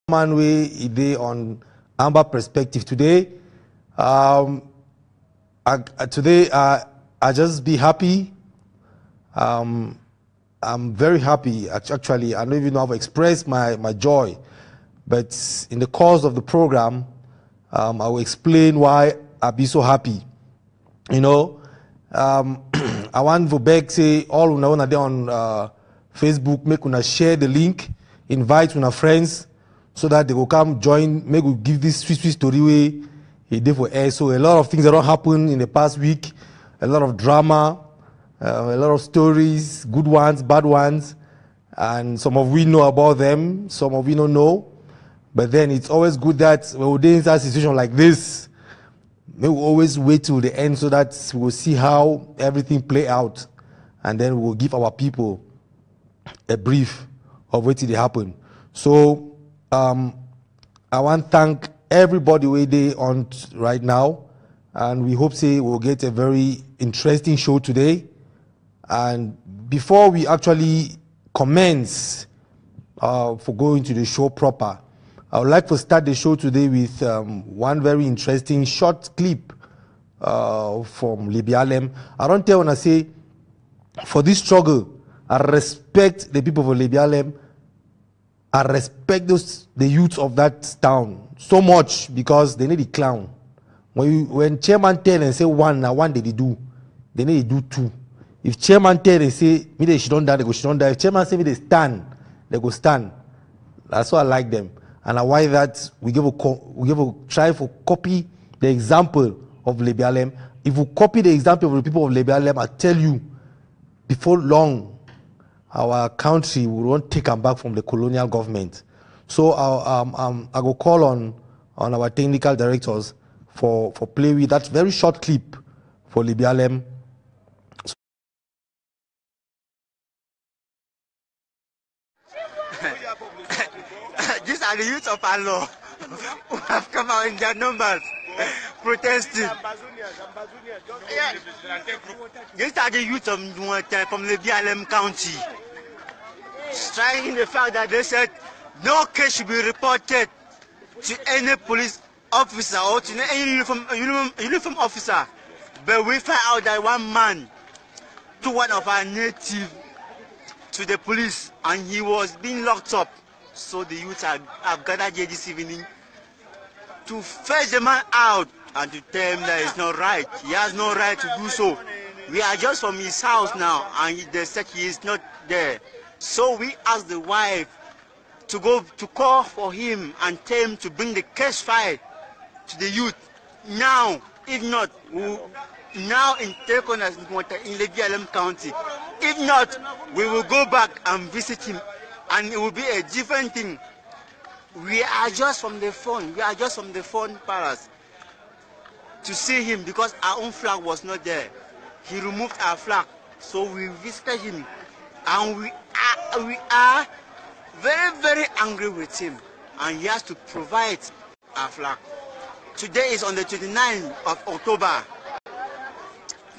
man way today on Amba perspective today. I just be happy. I'm very happy. Actually, I don't even know how to express my joy. But in the course of the program, I will explain why I be so happy. You know, I want to beg say all una there on Facebook, make una share the link, invite una friends, so that they will come join. Make we give this sweet story way he did for air. So a lot of things that don't happen in the past week, a lot of drama, a lot of stories, good ones, bad ones, and some of we know about them, some of we don't know. But then it's always good that when we're in a situation like this, we will always wait till the end so that we will see how everything play out, and then we will give our people a brief of what did happen. So I want to thank everybody where they on right now, and we hope say we'll get a very interesting show today. And before we actually commence for going to the show proper, I would like to start the show today with one very interesting short clip from Libialem. I don't tell when I say, for this struggle, I respect the people of Libialem. I respect the youth of that town so much because they need a clown. When chairman tell and say one, now one they do, they need to do two. If chairman tell and say me they should don't die, they go should don't die. If chairman say me they stand, they go stand. That's why I like them. And why that we give a try for copy the example of Libialem. If we copy the example of the people of Libialem, I tell you, before long, our country won't take them back from the colonial government. So I will call on our technical directors for play with that very short clip for Libialem. These are the youth of Allah who have come out in their numbers protesting. Yeah. These are the youth of from Libialem County, striking the fact that they said no case should be reported to any police officer or to any uniform officer. But we found out that one man took one of our native to the police and he was being locked up. So the youth have gathered here this evening to fetch the man out and to tell him that it's not right. He has no right to do so. We are just from his house now and they said he is not there. So we asked the wife to go to call for him and tell him to bring the case file to the youth. Now, if not, now in Tekonas in Libialem County. If not, we will go back and visit him. And it will be a different thing. We are just from the phone. We are just from the phone palace to see him because our own flag was not there. He removed our flag, so we visited him, and we are very, very angry with him, and he has to provide our flag. Today is on the 29th of October,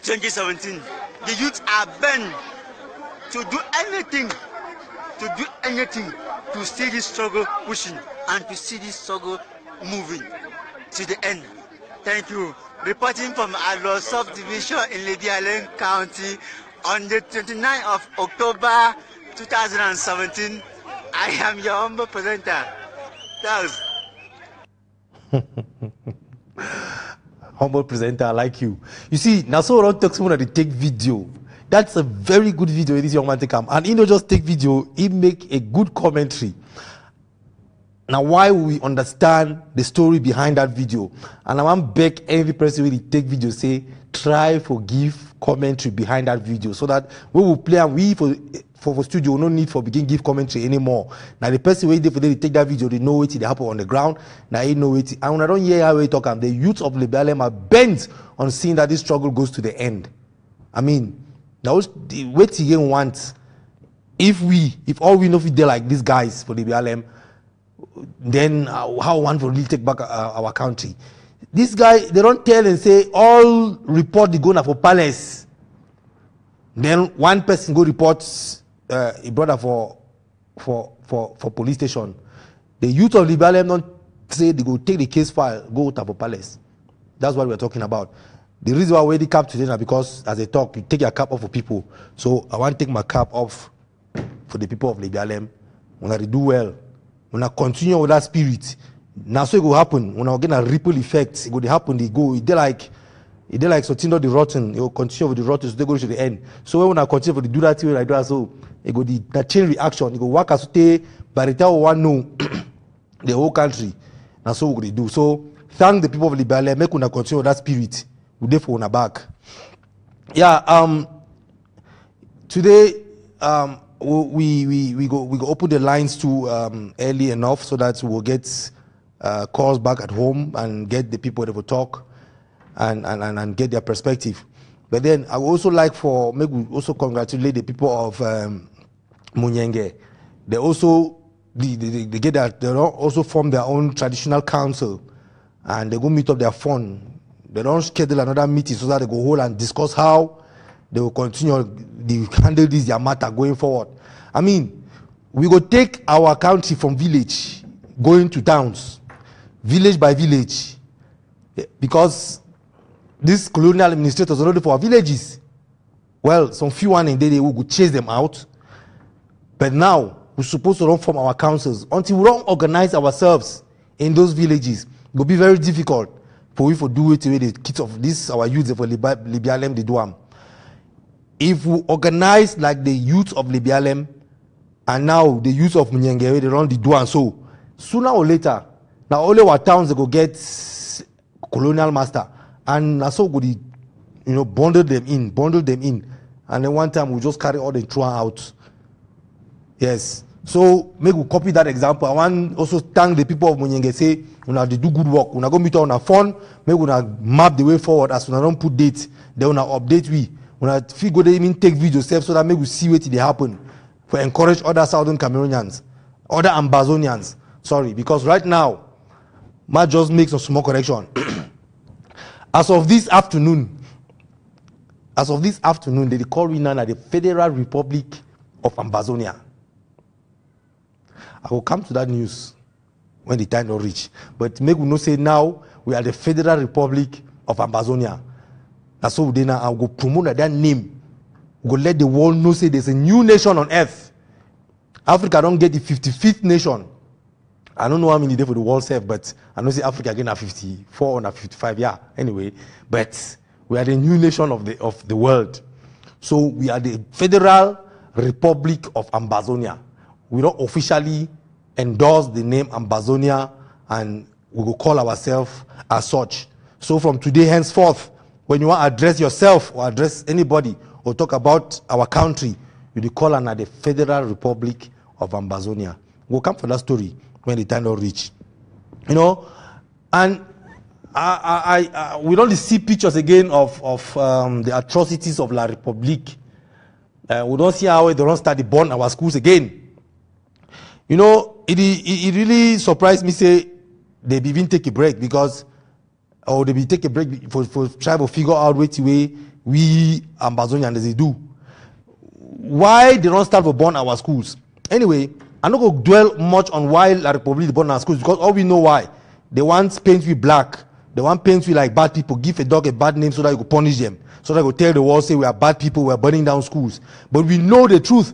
2017. The youth are bent to do anything. To see this struggle pushing and to see this struggle moving to the end. Thank you. Reporting from Alo subdivision in Libialem County on the 29th of October 2017. I am your humble presenter. Thanks. Humble presenter, I like you. You see, now so around talks about the take video. That's a very good video this young man take him. And he don't just take video, he make a good commentary. Now why we understand the story behind that video. And I want to beg every person who take video say, try for give commentary behind that video. So that we will play and we for studio, no need for begin give commentary anymore. Now the person who they take that video, they know what they happen on the ground. Now they know it. And when I don't hear how we talk, the youth of Libialem are bent on seeing that this struggle goes to the end. I mean, now, the what you want, if all we know if they're like these guys for the BLM, then how one will really take back our country? This guy, they don't tell and say all report the going for palace. Then one person go report a brother for police station. The youth of Liberia don't say they go take the case file, go to Tabo Palace. That's what we're talking about. The reason why I wear the cap today is because as I talk, you take your cap off for people. So I want to take my cap off for the people of Liberia. When I do well, when I continue with that spirit, now so it will happen. When I get a ripple effect, it will happen. They like Sotindo the rotten. It will continue with the rotten, so they go to the end. So when I continue to do that way, I do that, so it go the chain reaction. It go work as stay. By the time one know the whole country, now so we do. So thank the people of Liberia. Make una continue with that spirit. We dey for una back. Yeah. Today we go open the lines to early enough so that we'll get calls back at home and get the people that will talk and get their perspective. But then I would also like maybe we also congratulate the people of Munyenge. They also they also form their own traditional council and they go meet up their fund. They don't schedule another meeting so that they go hold and discuss how they will continue to handle this their matter going forward. I mean, we go take our country from village going to towns, village by village, because these colonial administrators are ready for our villages. Well, some few one in they will chase them out. But now we're supposed to run from our councils. Until we don't organize ourselves in those villages, it will be very difficult for we to do it with the kids of this our youth for Libialem they do. If we organize like the youth of Libialem and now the youth of Munyenge, they run the do and so sooner or later, now only our towns they go get colonial master and now so good, bundle them in, and then one time we just carry all the truant out. Yes. So make we copy that example. I want also thank the people of Munyenge. Say, they do good work. Go meet on a phone. Make we map the way forward. As we don't put date, they will update we. If we go there, even take video steps so that make we see what they happen. For encourage other Southern Cameroonians, other Ambazonians. Sorry, because right now, might just make some small correction. As of this afternoon, they call we now the Federal Republic of Ambazonia. I will come to that news when the time will reach. But make we know say now we are the Federal Republic of Ambazonia. That's so then I will promote that name. We will let the world know say there's a new nation on earth. Africa don't get the 55th nation. I don't know how many there for the world self, but I know say Africa again at 54 or 55. Yeah. Anyway, but we are the new nation of the world. So we are the Federal Republic of Ambazonia. We don't officially endorse the name Ambazonia and we will call ourselves as such. So from today henceforth, when you want to address yourself or address anybody or talk about our country, you will call on the Federal Republic of Ambazonia. We'll come for that story when the time will reach. And we don't see pictures again of the atrocities of La République. We don't see how they don't start to burn our schools again. It really surprised me say they even take a break because they be take a break for try to figure out which way we Ambazonians they do. Why they don't start to burn our schools? Anyway, I'm not going to dwell much on why La République burn our schools because all we know why. They want paint we black. They want paint we like bad people. Give a dog a bad name so that you can punish them. So that you can tell the world say we are bad people, we are burning down schools. But we know the truth.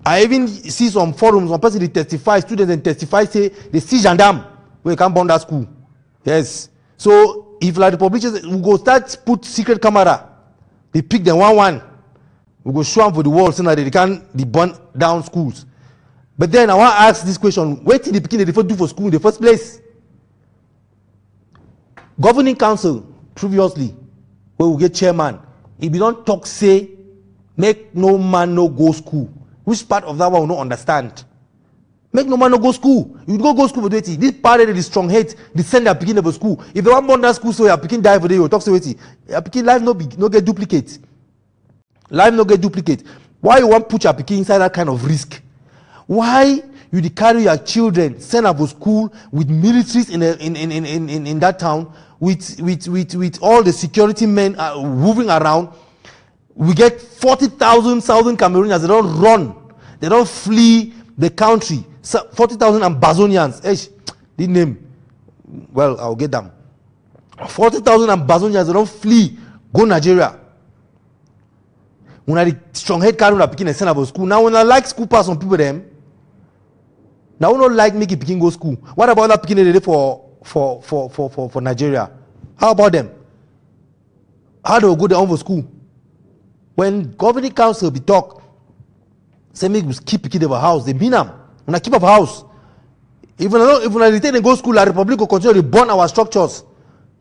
I even see some forums, one person they testify, students and testify, say they see gendarme where you can't burn that school. Yes. So if La République we go start put secret camera, they pick them one. We go show them for the world so that they can't burn down schools. But then I want to ask this question: what did the beginning they do for school in the first place? Governing council previously, where we get chairman, if you don't talk, say, make no man no go school. Which part of that one we don't understand? Make no man no go school. You go school for 20. This part of the strong hate, they send their beginning of a school. If they want born that school, so your beginning die for day, you talk to 20. Your beginning life no get duplicate. Life no get duplicate. Why you want put your beginning inside that kind of risk? Why you carry your children send them to school with militaries in that town, with all the security men moving around? We get 40,000 Southern Cameroonians. They don't run. They don't flee the country. 40,000 Ambazonians. The name, well, I'll get them. 40,000 Ambazonians, they don't flee, go Nigeria. When I strong head carry una pikin and send about school. Now when I like school pass on people them. Now we don't like making pikin go school. What about that pikin they for Nigeria? How about them? How do we go down for school? When governing council be talk, say make we keep pikin of a house. They mean them. When I keep up a house, even if I retain and go school, la Republic will continue to burn our structures.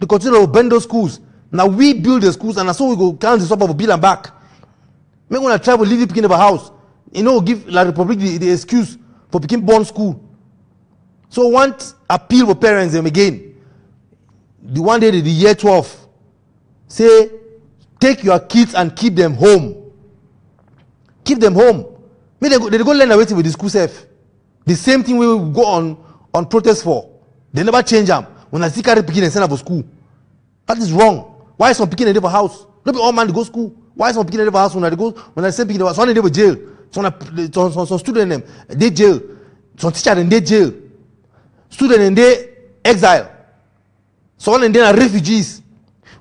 They continue to bend those schools. Now we build the schools, and so we go count the stuff of bill and back. Make when I try to leave the pikin of a house, give La Republic the excuse for picking born school. So want appeal for parents them again. The one day the year 12 say take your kids and keep them home. Keep them home. May they go learn away with the school self. The same thing we will go on protest for. They never change them. When I see carry picking and send up for school. That is wrong. Why some picking and for house? Not be all man to go school. Why some picking and for house when I say picking some they for jail. Some student them they jail. Some teacher in they jail. Student in they exile. Some in they are refugees.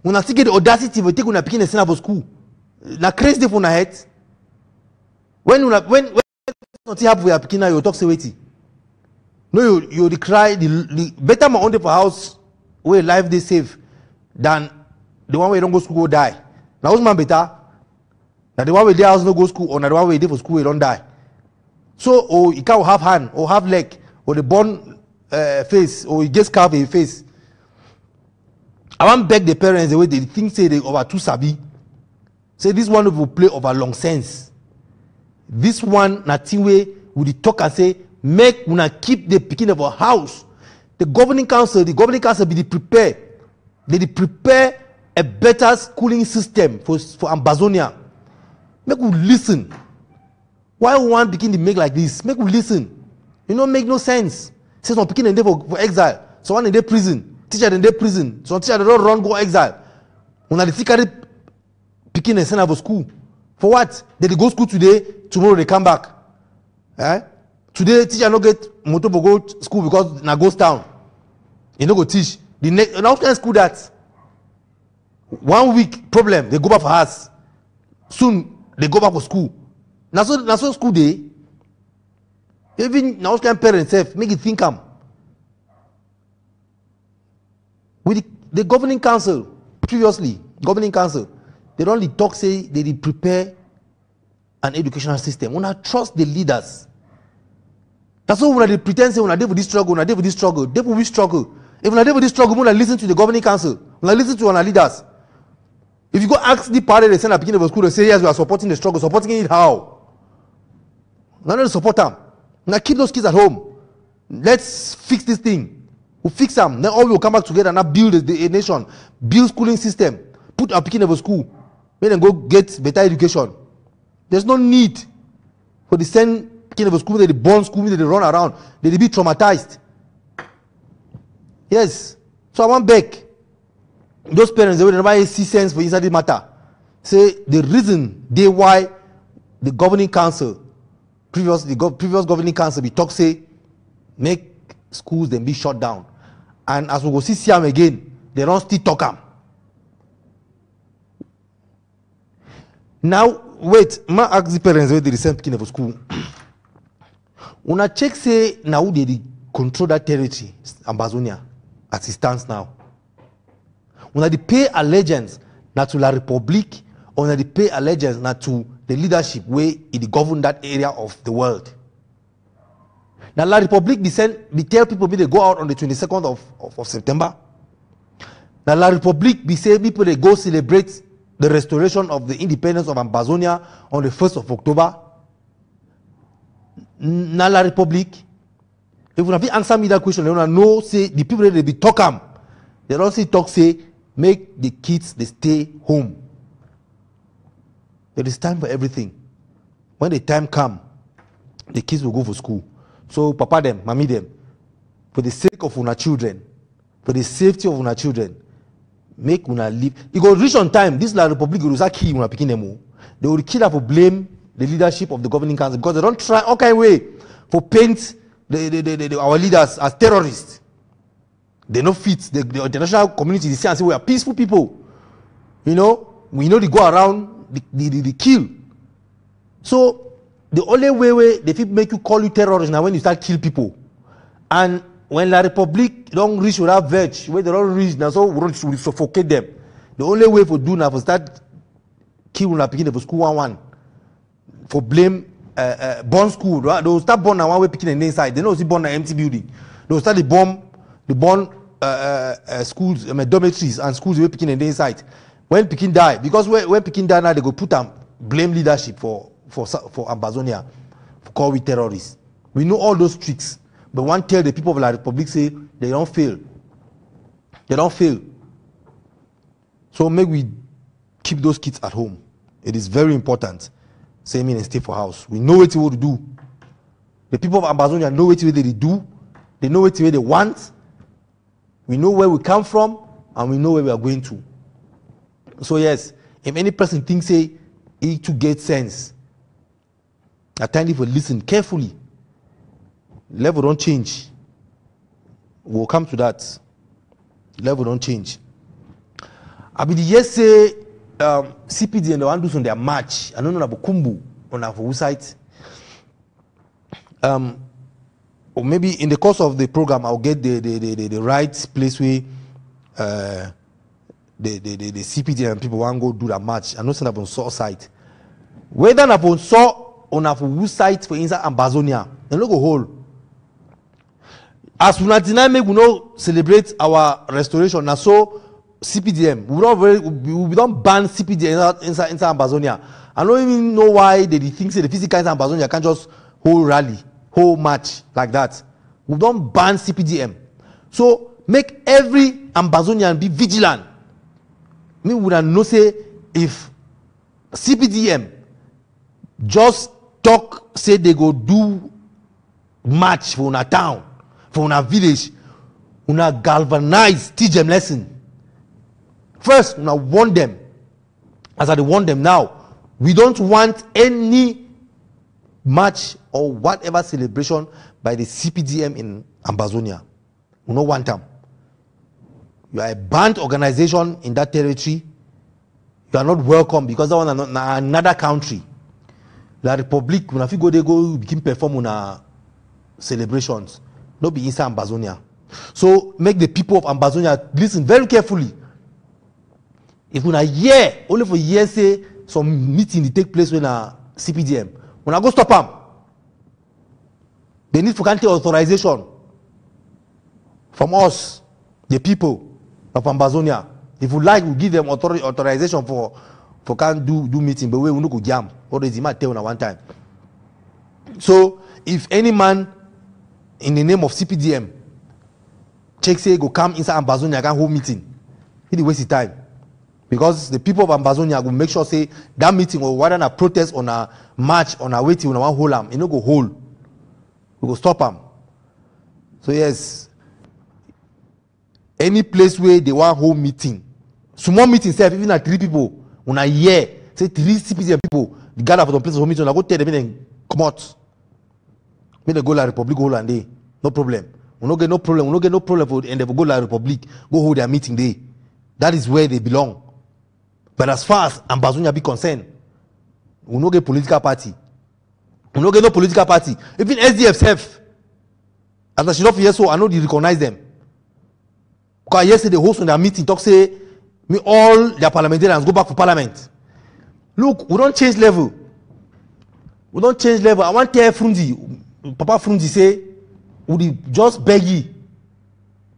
When I see get the audacity to take when I picking and send up for school. Na crazy for na head. When something happen with picking you talk say wait. No, you cry the better my own day for house where life they save than the one where you don't go school go die. Now who's man better? Now the one where their house no go school or now the one where they for school you don't die. So or you can't have hand or have leg or the born face or you get scarf in your face. I want beg the parents the way they think say they over too sabi. Say this one will play over long sense. This one nothing way will talk and say make una keep the picking of a house. The governing council be prepare. They prepare a better schooling system for Ambazonia. Make we listen. Why one begin to make like this? Make we listen. Make no sense. Say some picking and they for exile. Someone in their prison. Teacher in their prison. Some teacher they don't run go exile. When they carry picking and send out for school. For what? They go school today, tomorrow they come back. Today teacher no get motor for go school because na ghost town. You no go teach. The next how can school that? 1 week problem, they go back for house. Soon they go back for school. Now so school day. Even now can parents self make it think with the governing council previously, governing council, they don't only talk say they prepare an educational system. When I trust the leaders. That's why when they pretend say when I did for this struggle, they will struggle. If when I did for this struggle, when I listen to the governing council, when I listen to our leaders, if you go ask the party they send at the beginning of school, they say yes, we are supporting the struggle. Supporting it how? Not to support them. Now keep those kids at home. Let's fix this thing. We'll fix them. Then all will come back together and now build a nation, build schooling system, put our beginning of school, make them go get better education. There's no need for the same kind of school that they born school, that they run around, they be traumatized. Yes. So I want back. Those parents, they will never see sense for inside this matter. Say the reason they why the governing council, previous governing council, be talk say make schools then be shut down. And as we go see them again, they don't still talk them. Now wait, ma ask the parents where they send picking for school. Una check say now they control that territory, Ambazonia, as it stands now. Una they pay allegiance not to La Republique, or una they pay allegiance not to the leadership where it govern that area of the world. Now La Republique be tell people they go out on the 22nd of September. Now La Republique be say people they go celebrate the restoration of the independence of Ambazonia on the 1st of October. Now La Republique, if you have answer me that question, they don't know say the people that they be talk they don't say talk say make the kids they stay home. There is time for everything. When the time come, the kids will go for school. So papa them, mommy them, for the sake of our children, for the safety of our children, make una live. It go reach on time. This La Republique will start killing una picking them. They will kill her for blame the leadership of the governing council because they don't try all kind of way for paint our leaders as terrorists. They no fit. The international community, they see and say we are peaceful people. You know, we know they go around, the kill. So the only way they fit make you call you terrorist now when you start kill people. And when La Republic don't reach without veg, when they don't reach now, so we suffocate them. The only way for do now for start kill una picking for school 1-1. For blame bomb school. They will start bomb now one way picking the inside. They don't see bomb an empty building. They will start the bomb schools, dormitories and schools will picking the inside. When Pekin die, because when Pekin die now, they go put blame leadership for Ambazonia, for call we terrorists. We know all those tricks, but one tell the people of La Republic say they don't fail. They don't fail. So make we keep those kids at home. It is very important. Say me and stay for house. We know what to do. The people of Ambazonia know what they do. They know what they want. We know where we come from, and we know where we are going to. So yes, if any person thinks say he to get sense, attend if we listen carefully. Level don't change. We'll come to that. Level don't change. I mean, yes, say CPD and the one do on their match. I don't know about Kumbu on our website. Or maybe in the course of the program, I'll get the right place where the CPD and people want to go do that match. I know send up on source site. Whether upon saw on our website for inside Ambazonia, they no go hold. As we no celebrate our restoration, now so CPDM, we don't ban CPDM inside Ambazonia. I don't even know why they think say the physical inside Ambazonia can't just hold rally, whole match like that. We don't ban CPDM. So make every Ambazonian be vigilant. Me would know say if CPDM just talk say they go do match for una town, for una village, una galvanize, teach them lesson. First, una warn them. As I warn them now, we don't want any match or whatever celebration by the CPDM in Ambazonia. We don't want them. You are a banned organization in that territory. You are not welcome because that one is not another country. La Republic, when you go there, go begin perform on celebrations. Not be inside Ambazonia. So make the people of Ambazonia listen very carefully. If we are here, only for years say some meeting take place when CPDM, when I go stop them, they need for country authorization from us, the people of Ambazonia. If we like, we give them authorization for can do meeting, but we will not go jam. Already might tell one time. So if any man in the name of CPDM check say go come inside Ambazonia can hold meeting, he waste his time. Because the people of Ambazonia will make sure say that meeting or whether a protest on a march on a waiting on one hold them, you know go hold. We go stop them. So yes, any place where they want hold meeting, small meeting self, even at 3 people, on a year, say 3 CPDM people, the gather for the place for meeting, I go tell them and come out. Make they go La Republic hold and day. No problem. We don't get no problem. We don't get no problem for and they go La Republic, go hold their meeting day. That is where they belong. But as far as Ambazonia be concerned, we don't get political party. We don't get no political party. Even SDF self, as I should not hear so, I know they recognize them. Because yesterday, the host on their meeting talk say, me all their parliamentarians go back for parliament. Look, we don't change level. We don't change level. I want to tell Frunzi, Papa Frunzi say, we just beg you.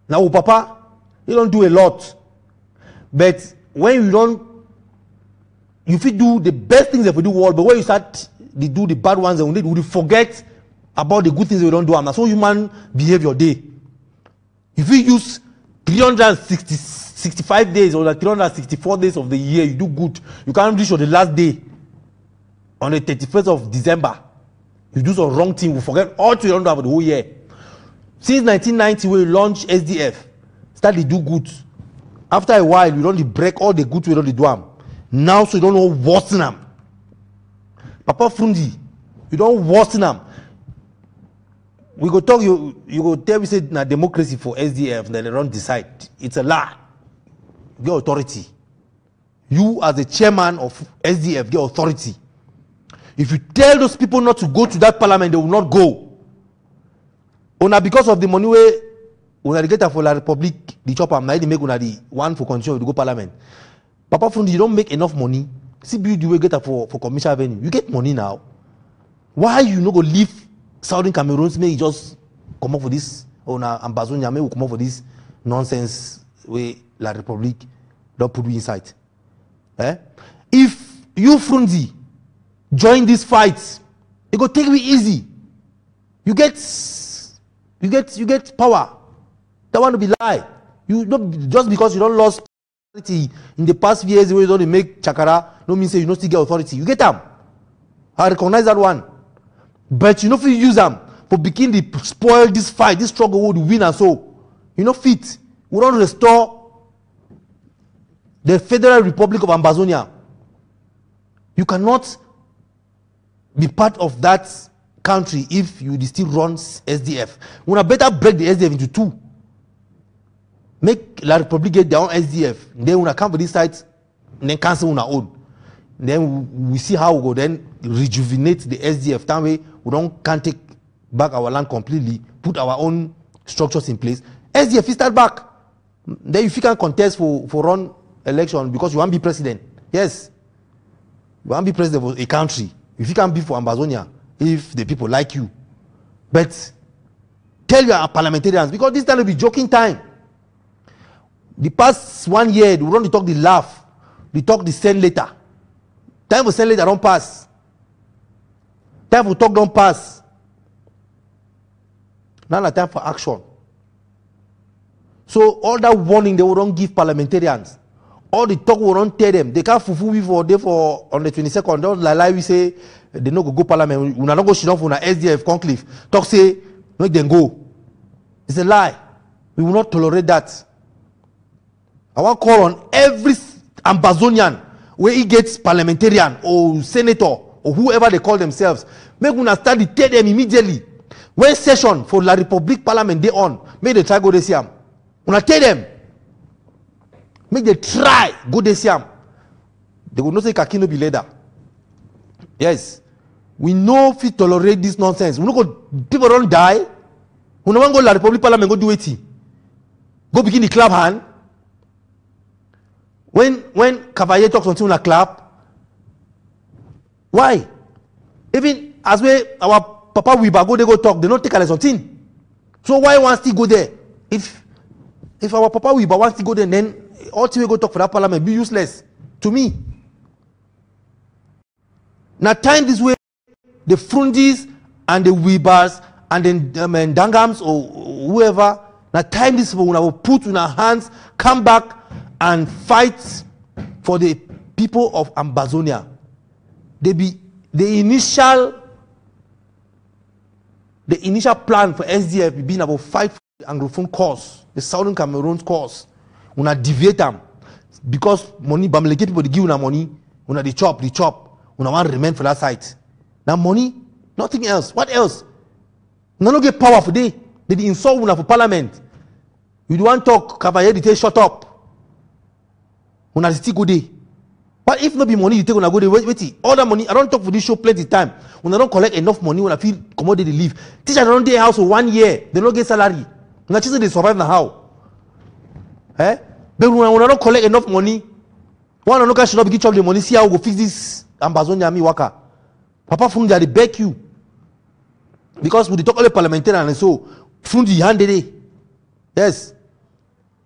Now, Papa, you don't do a lot. But when you don't, you fit do the best things that we do world, but when you start to do the bad ones, and we forget about the good things we don't do. And that's how human behavior day. If you use 365 days or like 364 days of the year, you do good. You can't reach on the last day, on the 31st of December. You do some wrong thing, we forget all you don't do for the whole year. Since 1990, we launched SDF, start to do good. After a while, we don't break all the good we don't do them. Now, so you don't know worsen them. Papa Frundi, you don't worsen them. we go talk, you go tell me say na democracy for SDF, then they don't decide. It's a lie. Get authority. You as the chairman of SDF get authority. If you tell those people not to go to that parliament, they will not go. Una because of the money way una get for la Republic, the chopper might make una the one for continue to go parliament. Papa from you don't make enough money. See build the way get for commercial avenue. You get money now. Why you no go leave Southern Cameroons? May just come up for this or na Ambazonia may come up for this nonsense way la Republic don't put you inside. If you Frunzi join this fight, it go take you easy. You get power. That one to be lie. You don't just because you don't lost authority in the past few years, you don't make chakara. No mean say you don't still get authority. You get them. I recognize that one. But you know if you use them for begin to spoil this fight, this struggle would win and so you know fit. We don't restore the Federal Republic of Ambazonia. You cannot be part of that country if you still run SDF. We better break the SDF into two. Make La Republic get their own SDF. Then we come for this side, and then cancel our own. Then we see how we go then rejuvenate the SDF. That way we can't take back our land completely, put our own structures in place. SDF is start back. Then if you can contest for run election because you want to be president. Yes. You want to be president of a country. If you can be for Ambazonia, if the people like you. But tell your parliamentarians, because this time will be joking time. The past 1 year, we don't talk the laugh. We talk the send letter. Time for send letter don't pass. Time for talk don't pass. Now the time for action. So all that warning they will don't give parliamentarians. All the talk will not tell them. They can't fulfill before they for on the 22nd. Don't lie. We say they no go parliament. We not go shit off on a SDF conclave. Talk say make them go. It's a lie. We will not tolerate that. I want to call on every Ambazonian where he gets parliamentarian or senator or whoever they call themselves. Make una start to tell them immediately. When session for La Republic Parliament they on, make they try go this year. Una tell them. Make they try go this year. They will not say Kaki no be leader. Yes. We know if we tolerate this nonsense. We know people don't die. We no want go La Republic Parliament go do it. Go begin the clap hand. When Cavalier talks something on a clap, why? Even as we our Papa Wiba go they go talk, they don't take a something. So why wants to go there? If our Papa Wiba wants to go there, then all we go talk for that parliament be useless to me. Now time this way, the Frundis and the Wibas and then Dangams or whoever, now time this one will put in our hands, come back and fight for the people of Ambazonia. They be the initial plan for SDF being about fight for the Anglophone cause, the Southern Cameroon cause. Una deviate them because money bamleke people they give una money, una the chop, una want to remain for that site. Now money, nothing else. What else? Una no get power for they insult una for parliament. You don't talk, Cavalier they shut up. Una still go there. But if not be money you take una go there, wait. All that money, I don't talk for this show plenty time. Una don't collect enough money when I feel commodity they leave. Teacher don't dey house for 1 year, they don't get salary. Una just they survive now how? But when we don't collect enough money, one no should not begin chop the money. See how we go fix this Ambazonia mi waka. Papa Fundi they beg you because we talk all the parliamentarian and so Fundi handed it. Yes,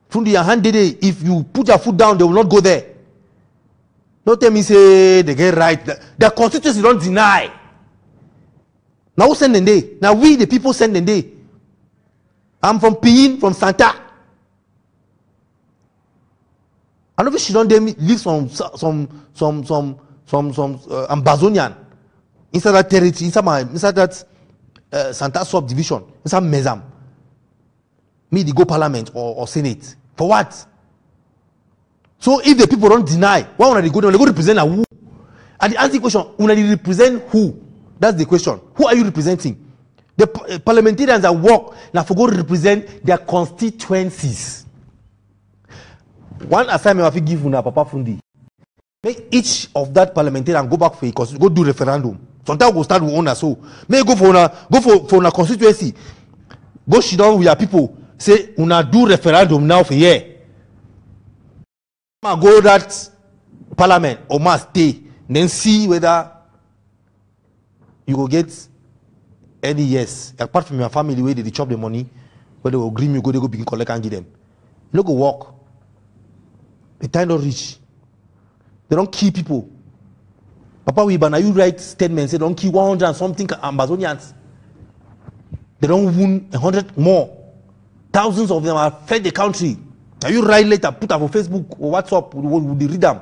Fundi handed it. If you put your foot down, they will not go there. Don't tell me say they get right. The constituency don't deny. Now who send them there? Now we the people send them there. I'm from Pin, from Santa. I know she don't live some Ambazonian inside that territory, inside that Santa subdivision, inside Mezam. Me they go parliament or senate for what? So if the people don't deny, why when they go represent a who? And the answer question, when they represent who? That's the question. Who are you representing? The parliamentarians that work now for go represent their constituencies. One assignment I will give you Papa Fundi. Make each of that parliamentarian go back for a go do referendum. Sometimes we'll start with owner so. May go for una constituency. Go sit down with your people. Say una do referendum now for here. Go that parliament or must stay. Then see whether you will get any yes. Apart from your family where they chop the money, where they will agree you go, they go begin collect and give them. You no go work. The time not rich. They don't kill people. Papa Wiba, you write statements, they don't kill 100 and something Ambazonians. They don't wound 100 more. Thousands of them have fled the country. Now you write later, put up on Facebook or WhatsApp, would they read them?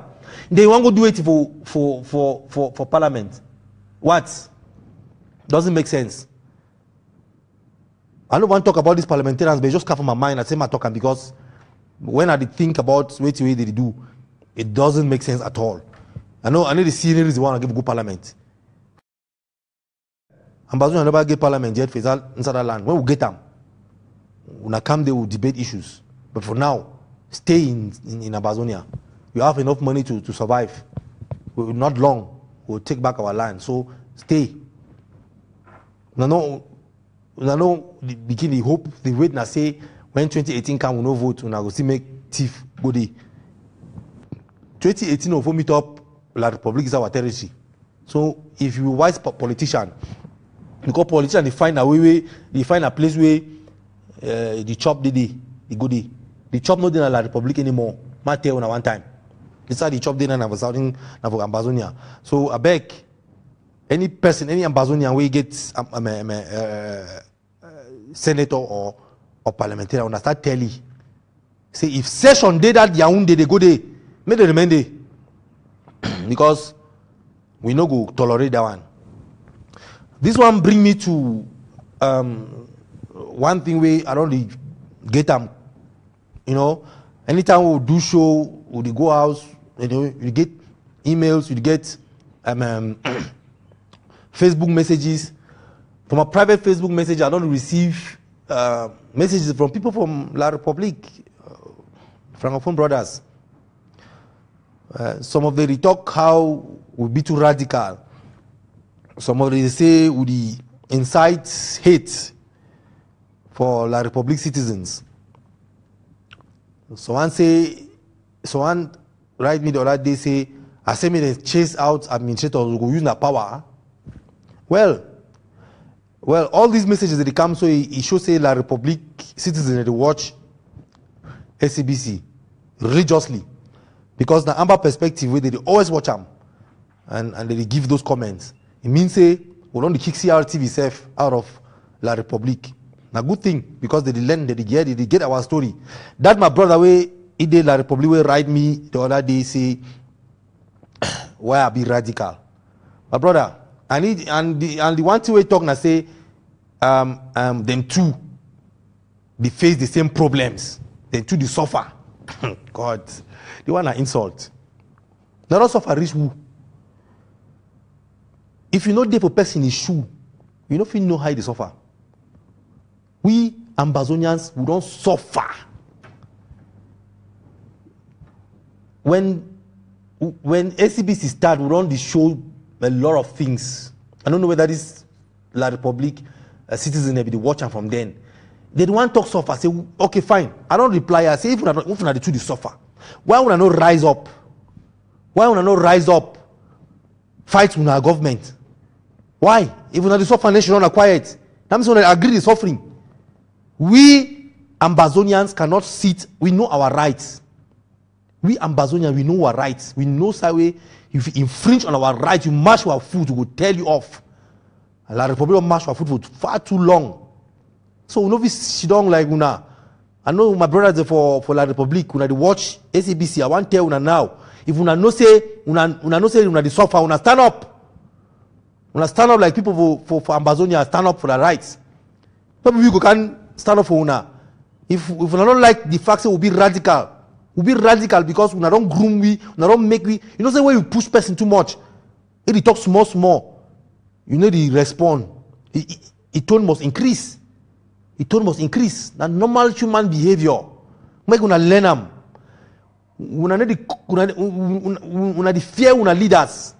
They want to do it for parliament. What? Doesn't make sense. I don't want to talk about these parliamentarians, but it just come from my mind. I say my talking because when I think about what they do, it doesn't make sense at all. I know the senior is the one to give a good parliament. Ambazonia never get parliament yet for inside that land. When we get them, when I come there, we'll debate issues. But for now, stay in Ambazonia. You have enough money to survive. Not long, we'll take back our land. So stay. I know begin the hope, the wait and say when 2018 come, we no vote, we go see make thief go there. 2018 will meet up, La Republic is our territory. So if you wise politician, because politician they find a way, they find a place where the chop they go there. The chop not in La Republic anymore. Might tell one time. It's the chop there and I was out in Ambazonia. So I beg any person, any Ambazonian where gets senator or parliamentarian, when I start telling, say if session did that Yaoundé they go there. Make the remainder because we no go tolerate that one. This one bring me to one thing where I don't really get them. You know, anytime we do show, we go out, you know, you get emails, you get Facebook messages. From a private Facebook message, I don't receive messages from people from La Republique, Francophone brothers. Some of them they talk how we be too radical. Some of them they say we incite hate for La Republique citizens. Someone write me the other day say, I say me they chase out administrators who go use their power. Well, all these messages that they come so it shows say La Republique citizens they watch SCBC religiously. Because the Amba perspective, where they always watch them and they give those comments. It means say we don't kick CRTV self out of La Republique. Now good thing because they learn, they get our story. That my brother way he did La Republique will write me the other day say why I be radical. My brother, I need and the one two way talk now say them two they face the same problems. Them two they suffer. God. They want an insult. Not also for rich who. If you know there for person in his shoe, you don't know how they suffer. We Ambazonians, we don't suffer. When SCBC start, we don't show a lot of things. I don't know whether this La Republique citizen they be watching from then. They don't want to talk suffer. Say okay, fine. I don't reply. I say if not the two they suffer. Why would I not rise up? Why would I not rise up? Fight with our government. Why? If we not the suffer nation not quiet. That means we agree the suffering. We Ambazonians cannot sit. We know our rights. We Ambazonians, we know our rights. We know that way. If you infringe on our rights, you march our foot, we will tell you off. And La Republic march our foot for far too long. So we know we sit down like una. I know my brothers for La Republique, when they watch SABC, I want to tell you now. If una no say una the suffer, una stand up. Una stand up like people for Ambazonia stand up for their rights. Maybe we can stand up for una. If una don't like the facts, we'll be radical. We'll be radical because una don't groom we, una don't make we. You know say when you push person too much, if he talk small, you know they respond. the tone must increase. The tone must increase. Now, normal human behavior. Make una learn them. Una the fear una leaders.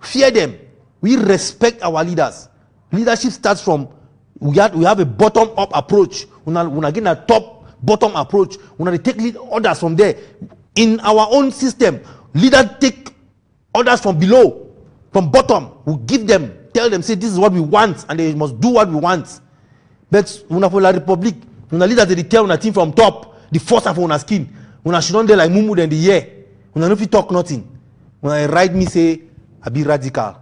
Fear them. We respect our leaders. Leadership starts from we have a bottom-up approach. Una get a top-bottom approach. Una take lead orders from there. In our own system, leaders take orders from below, from bottom. We give them, tell them, say this is what we want, and they must do what we want. But una for la Republic, una leaders they tell una team from top, the force of una skin. Una should not dey like mumu in the year. Una no fit talk nothing. Una write me say I be radical.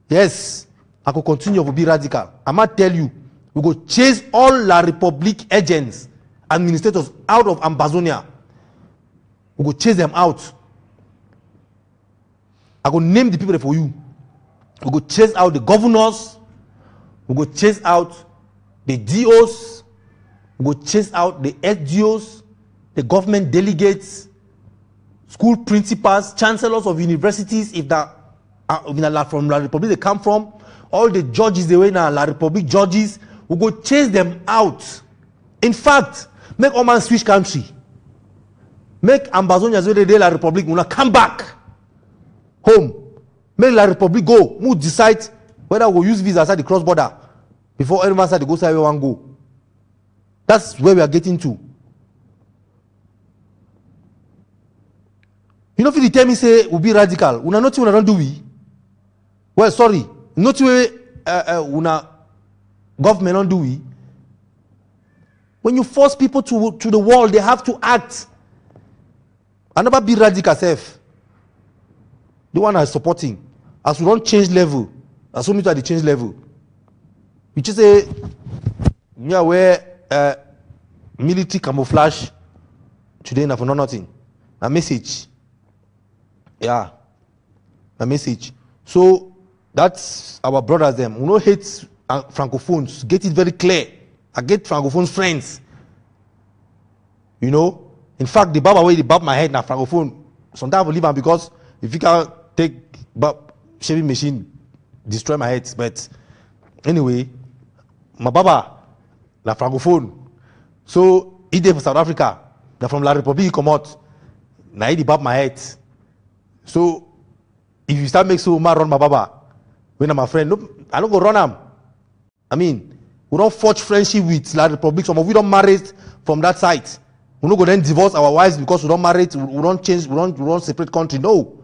Yes, I could continue to be radical. I might tell you, we go chase all La Republic agents, administrators out of Ambazonia. We go chase them out. I go name the people for you. We go chase out the governors. We go chase out the DOs. We go chase out the SDOs, the government delegates, school principals, chancellors of universities, if that from La Republic they come from, all the judges they were now La Republic judges, we go chase them out. In fact, make Oman switch country. Make Ambazonia where they La Republic will come back home. Make La Republic go. We decide whether we use visa outside the cross border before everyone side go where we want go. That's where we are getting to. You know, if you tell me say we be radical, we not what don't do we. Well, sorry, not way una government don't do we. When you force people to the wall, they have to act. I never be radical self. The one I supporting. As we don't change level, as we at the change level. You just say, yeah, wear military camouflage today na for nothing. A message. Yeah. A message. So that's our brothers them. We don't hate francophones. Get it very clear. I get francophone friends. You know? In fact, the barber way they barb my head now francophone. Sometimes I leave them because if you can't take shaving machine, destroy my head. But anyway, my baba na francophone. So he dey for South Africa. They're from La Republic, he come out. Now he barb my head. So if you start make so man run my baba, when I'm a friend, no, I don't go run him. I mean, we don't forge friendship with La Republic. Some of we don't marry from that side. We don't go then divorce our wives because we don't marry. We don't change. We don't separate country. No.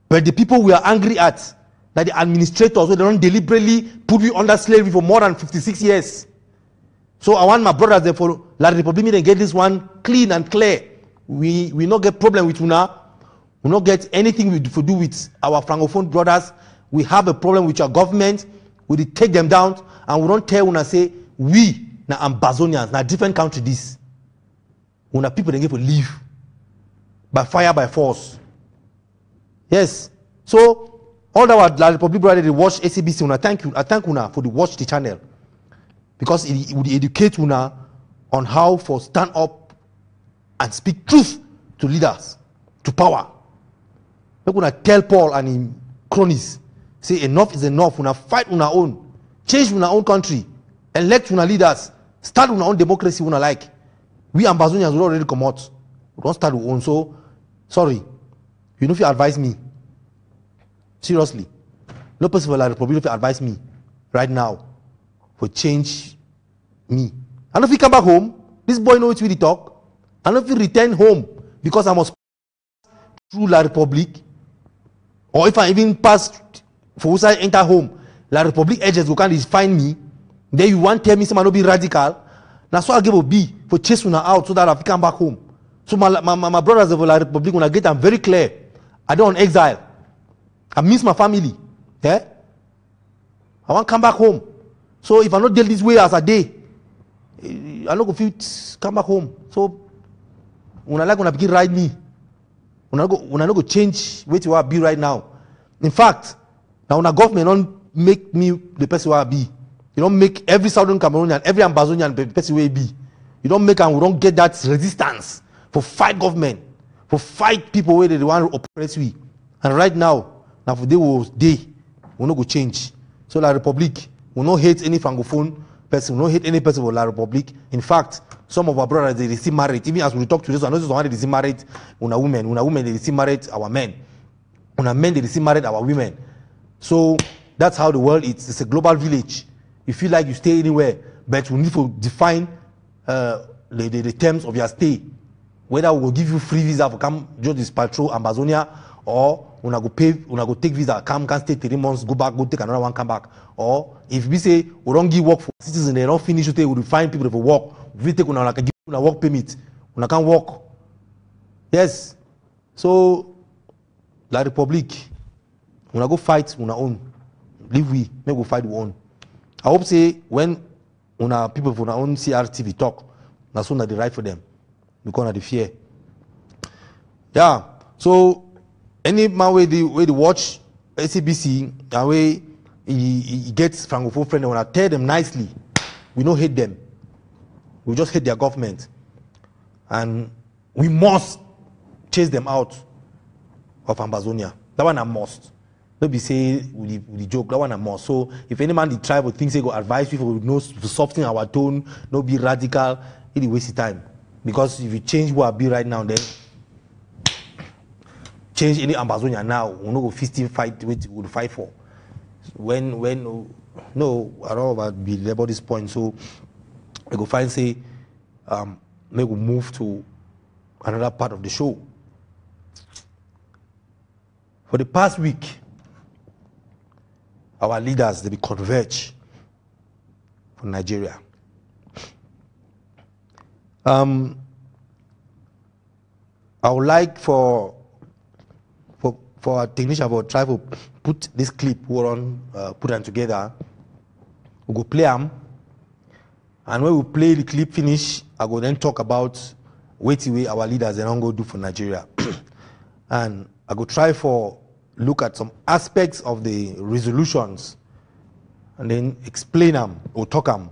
But the people we are angry at, like the administrators, they don't deliberately put me under slavery for more than 56 years. So I want my brothers there for La Republic and get this one clean and clear. We not get problem with Una. We not get anything we do with our francophone brothers. We have a problem with your government. We take them down and we don't tell Una say we na Ambazonians na different country this. Una people they get to leave by fire by force. Yes. So all that La Republic brother they watch ACBC. Una thank you. I thank Una for the watch the channel because it would educate Una on how for stand up and speak truth to leaders, to power. We're gonna tell Paul and his cronies, say enough is enough. Una fight on our own, change on our own country, elect on our leaders, start on our own democracy. Una like we Ambazonians will already come out. We don't start our own. So sorry, you know if you advise me seriously, no person for La Republic if you advise me right now for change me. I know if you come back home, this boy knows what we talk. I know if you return home because I must through La Republic. Or if I even pass for outside enter home, La Republic agents who can't find me, then you want to tell me someone not be radical. That's why I give a B for chase una out so that I can come back home. So my brothers of La Republic, when I get them very clear, I don't exile. I miss my family. Yeah? I want to come back home. So if I not deal this way as a day, I not go fit come back home. So when I like when I begin ride me. When I not go change where you are be right now. In fact, now when a government don't make me the person where I be. You don't make every Southern Cameroonian, every Ambazonian the person where I be. You don't make and we don't get that resistance for fight government, for fight people where they want to oppress we. And right now for they will day, we not go change. So La Republic, We don't hate any Francophone person. We don't hate any person of La Republic. In fact, some of our brothers, they receive married. Even as we talk to this, I know they receive married una women, they receive married our men. Una men, they receive married our women. So that's how the world is. It's a global village. You feel like you stay anywhere, but we need to define the terms of your stay. Whether we will give you free visa for come just this patrol Amazonia, or una go take visa, can stay 3 months, go back, go take another one, come back. Or if we say we don't give work for citizens, they don't finish it, we will find people for work. We take una give una work permit, una can work. Yes. So La Republic, una go fight una own. Leave we, make we fight we own. I hope say when una people for una own CRTV talk, that's soon that they right for them. Because of the fear. Yeah. So any man where they watch SABC and way he gets Francophone friend, when I tell them nicely, we don't hate them. We just hate their government. And we must chase them out of Amazonia. That one I must. Don't be say with the joke, that one I must. So if any man the tribe thinks they go advise people no soften our tone, no be radical, it waste of time. Because if you change who I be right now, then change any Amazonia now, we no go still fight with we'll fight for. When no, I don't know about be about this point. So I go find say maybe we move to another part of the show. For the past week, our leaders they be converge from Nigeria. I would like for a technician for try to put this clip put them together. We go play them, and when we play the clip finish, I go then talk about what way our leaders they don't go do for Nigeria, and I go try for look at some aspects of the resolutions, and then explain them or talk them,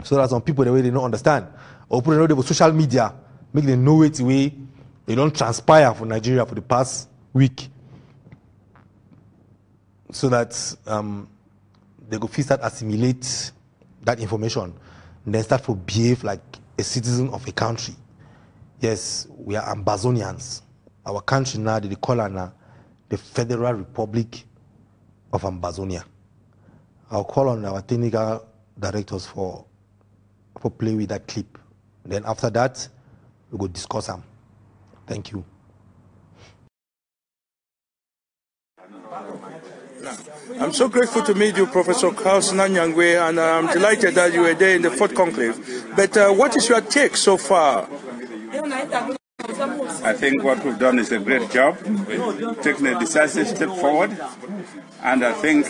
so that some people the way they don't understand. Or put it on social media, make them know it way they don't transpire for Nigeria for the past week. So that they go start assimilate that information and then start to behave like a citizen of a country. Yes, we are Ambazonians. Our country now, they call it now the Federal Republic of Ambazonia. I'll call on our technical directors for play with that clip. Then after that, we go discuss them. Thank you. I'm so grateful to meet you, Professor Carlos Nanyangwe, and I'm delighted that you were there in the 4th conclave. But what is your take so far? I think what we've done is a great job. We've taken a decisive step forward, and I think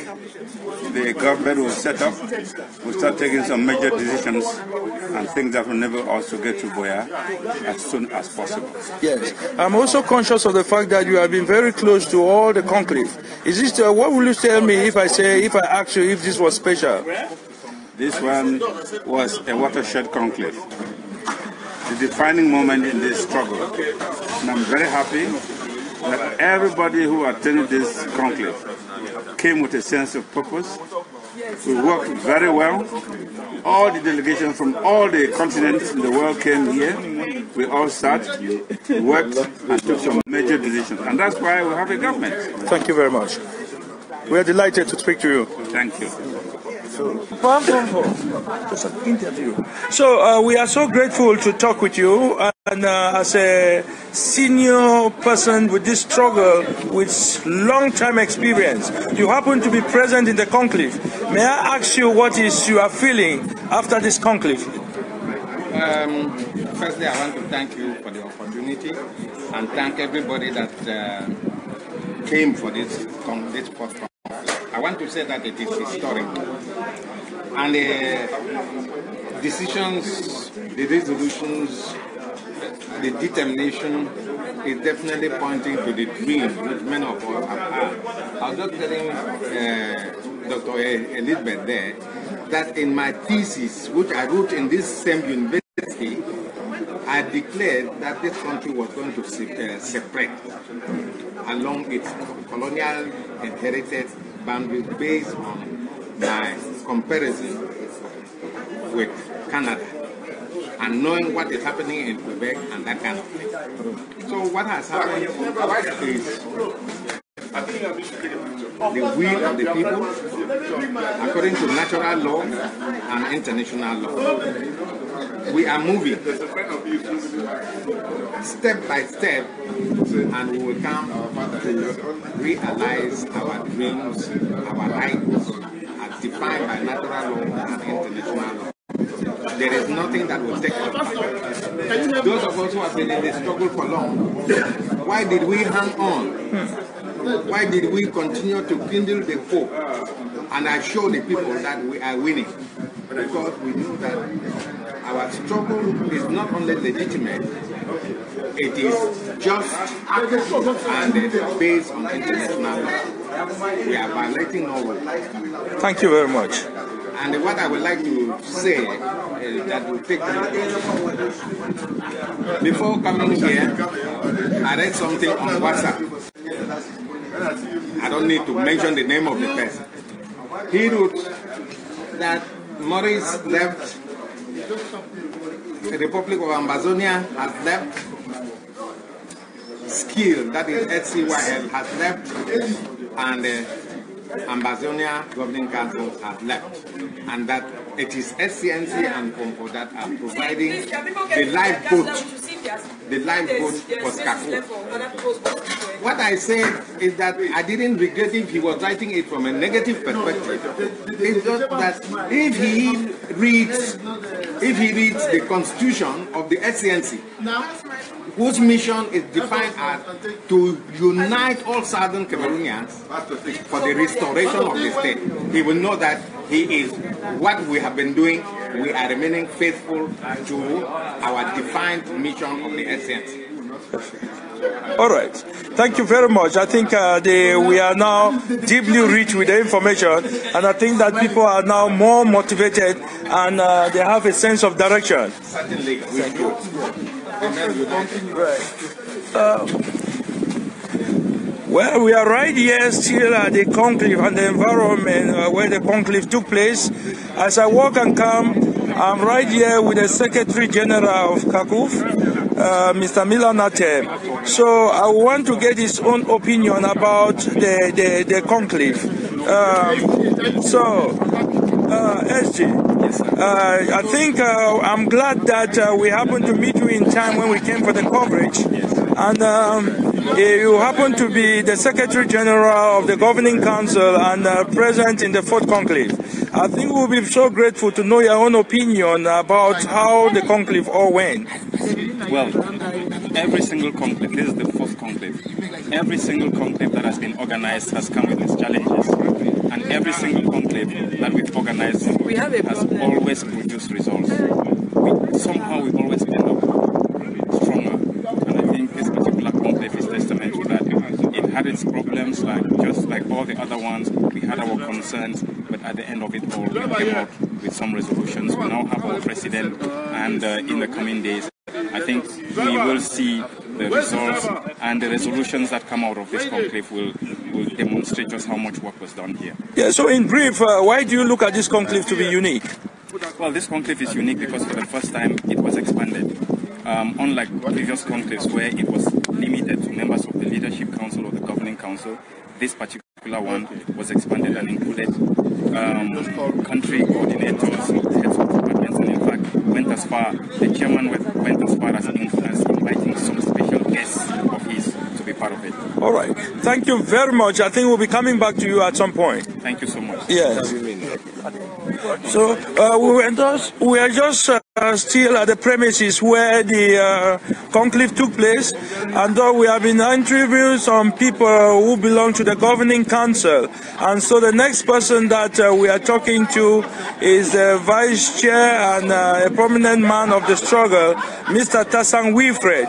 the government will set up, will start taking some major decisions and things that will never also get to Boya as soon as possible. Yes. I'm also conscious of the fact that you have been very close to all the conclave. Is this, what will you tell me if I ask you if this was special? This one was a watershed conclave, the defining moment in this struggle. And I'm very happy that everybody who attended this conclave came with a sense of purpose. We worked very well. All the delegations from all the continents in the world came here. We all sat, worked, and took some major decisions. And that's why we have a government. Thank you very much. We are delighted to speak to you. Thank you. So we are so grateful to talk with you, and as a senior person with this struggle, with long-time experience, you happen to be present in the conclave. May I ask you what is you are feeling after this conclave? Firstly, I want to thank you for the opportunity and thank everybody that came for this podcast. I want to say that it is historic. And the decisions, the resolutions, the determination is definitely pointing to the dream which many of us have had. I was just telling Dr. Elizabeth there that in my thesis, which I wrote in this same university, I declared that this country was going to separate along its colonial inherited boundaries based on my comparison with Canada and knowing what is happening in Quebec and that kind of thing. So what has happened is the will of the people according to natural law and international law. We are moving step by step, and we will come to realize our dreams, our rights as defined by natural law and international law. There is nothing that will take us. Those of us who have been in the struggle for long, why did we hang on? Why did we continue to kindle the hope and assure the people that we are winning? Because we know that our struggle is not only legitimate, it is just and based on international law. We are violating no law. Thank you very much. And what I would like to say is that we take before coming here, I read something on WhatsApp. I don't need to mention the name of the person. He wrote that Maurice left, the Republic of Amazonia has left, Skill, that is SCYL, has left, and Amazonia Governing Council has left, and that it is SCNC and Compo that are providing the lifeboat for Skaku. What I said is that I didn't regret if he was writing it from a negative perspective. It's just that if he reads the constitution of the SCNC, whose mission is defined as to unite all southern Cameroonians for the restoration of the state, he will know that he is what we have been doing. We are remaining faithful to our defined mission of the SCNC. All right. Thank you very much. I think we are now deeply rich with the information, and I think that people are now more motivated and they have a sense of direction. Certainly, we do. Well, we are right here still at the conclave and the environment where the conclave took place. As I walk and come, I'm right here with the Secretary General of CACUF, Mr. Milanate. So I want to get his own opinion about the conclave. SG, yes, I think I'm glad that we happened to meet you in time when we came for the coverage. yes. And you happen to be the Secretary General of the Governing Council and present in the 4th conclave. I think we'll be so grateful to know your own opinion about how the conclave all went. Well, every single conclave, this is the 4th conclave, every single conclave that has been organized has come with its challenges. And every single conclave that we've organized has always produced results. Somehow we've always end up stronger. And I think this particular conclave is testament to that. It had its problems, just like all the other ones. We had our concerns, but at the end of it all, we came out with some resolutions. We now have our president, and in the coming days, I think we will see the results, and the resolutions that come out of this conclave will demonstrate just how much work was done here. Yeah, so in brief, why do you look at this conclave to be unique? Well, this conclave is unique because for the first time it was expanded. Unlike previous conclaves where it was limited to members of the Leadership Council or the Governing Council, this particular one was expanded and included country coordinators, heads of departments, and in fact went as far, the chairman went as far as inviting some special guests of his to be part of it. All right. Thank you very much. I think we'll be coming back to you at some point. Thank you so much. Yes. So we are just still at the premises where the conclave took place, and we have been interviewing some people who belong to the Governing Council. And so the next person that we are talking to is the Vice Chair and a prominent man of the struggle, Mr. Tassang Wilfred.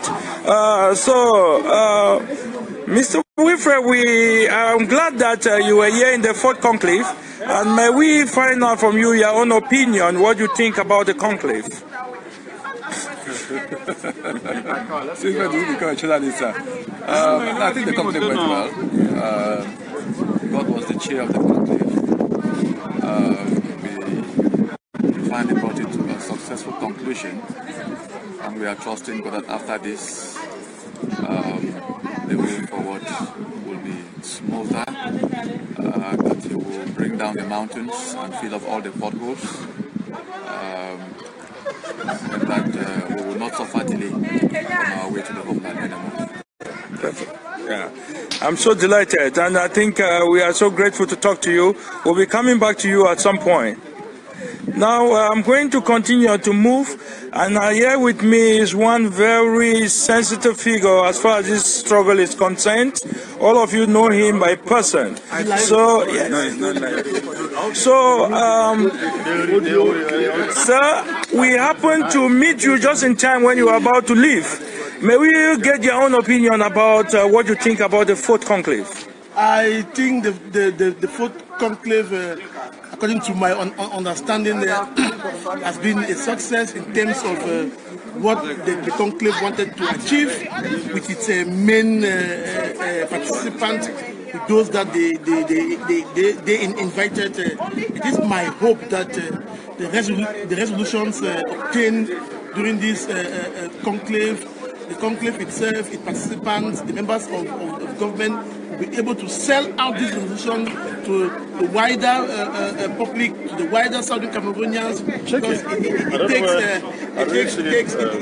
Mr. Wilfred, I'm glad that you were here in the 4th conclave, and may we find out from you your own opinion, what you think about the conclave. I think the conclave went well. God was the chair of the conclave. we finally brought it to a successful conclusion, and we are trusting God that after this, the way forward will be smoother, that He will bring down the mountains and fill up all the potholes, and that we will not suffer delay on our way to the homeland anymore. Perfect. Yeah, I'm so delighted, and I think we are so grateful to talk to you. We'll be coming back to you at some point. Now I'm going to continue to move, and here with me is one very sensitive figure as far as this struggle is concerned. All of you know him by person. So, yeah. Sir, we happened to meet you just in time when you were about to leave. May we get your own opinion about what you think about the Fourth Conclave? I think the Fourth Conclave, according to my understanding, has been a success in terms of what the Conclave wanted to achieve with its main participants, those that they invited. It is my hope that the resolutions obtained during this Conclave, the Conclave itself, its participants, the members of government, will be able to sell out this resolution to the wider public, to the wider Southern Cameroonians, because it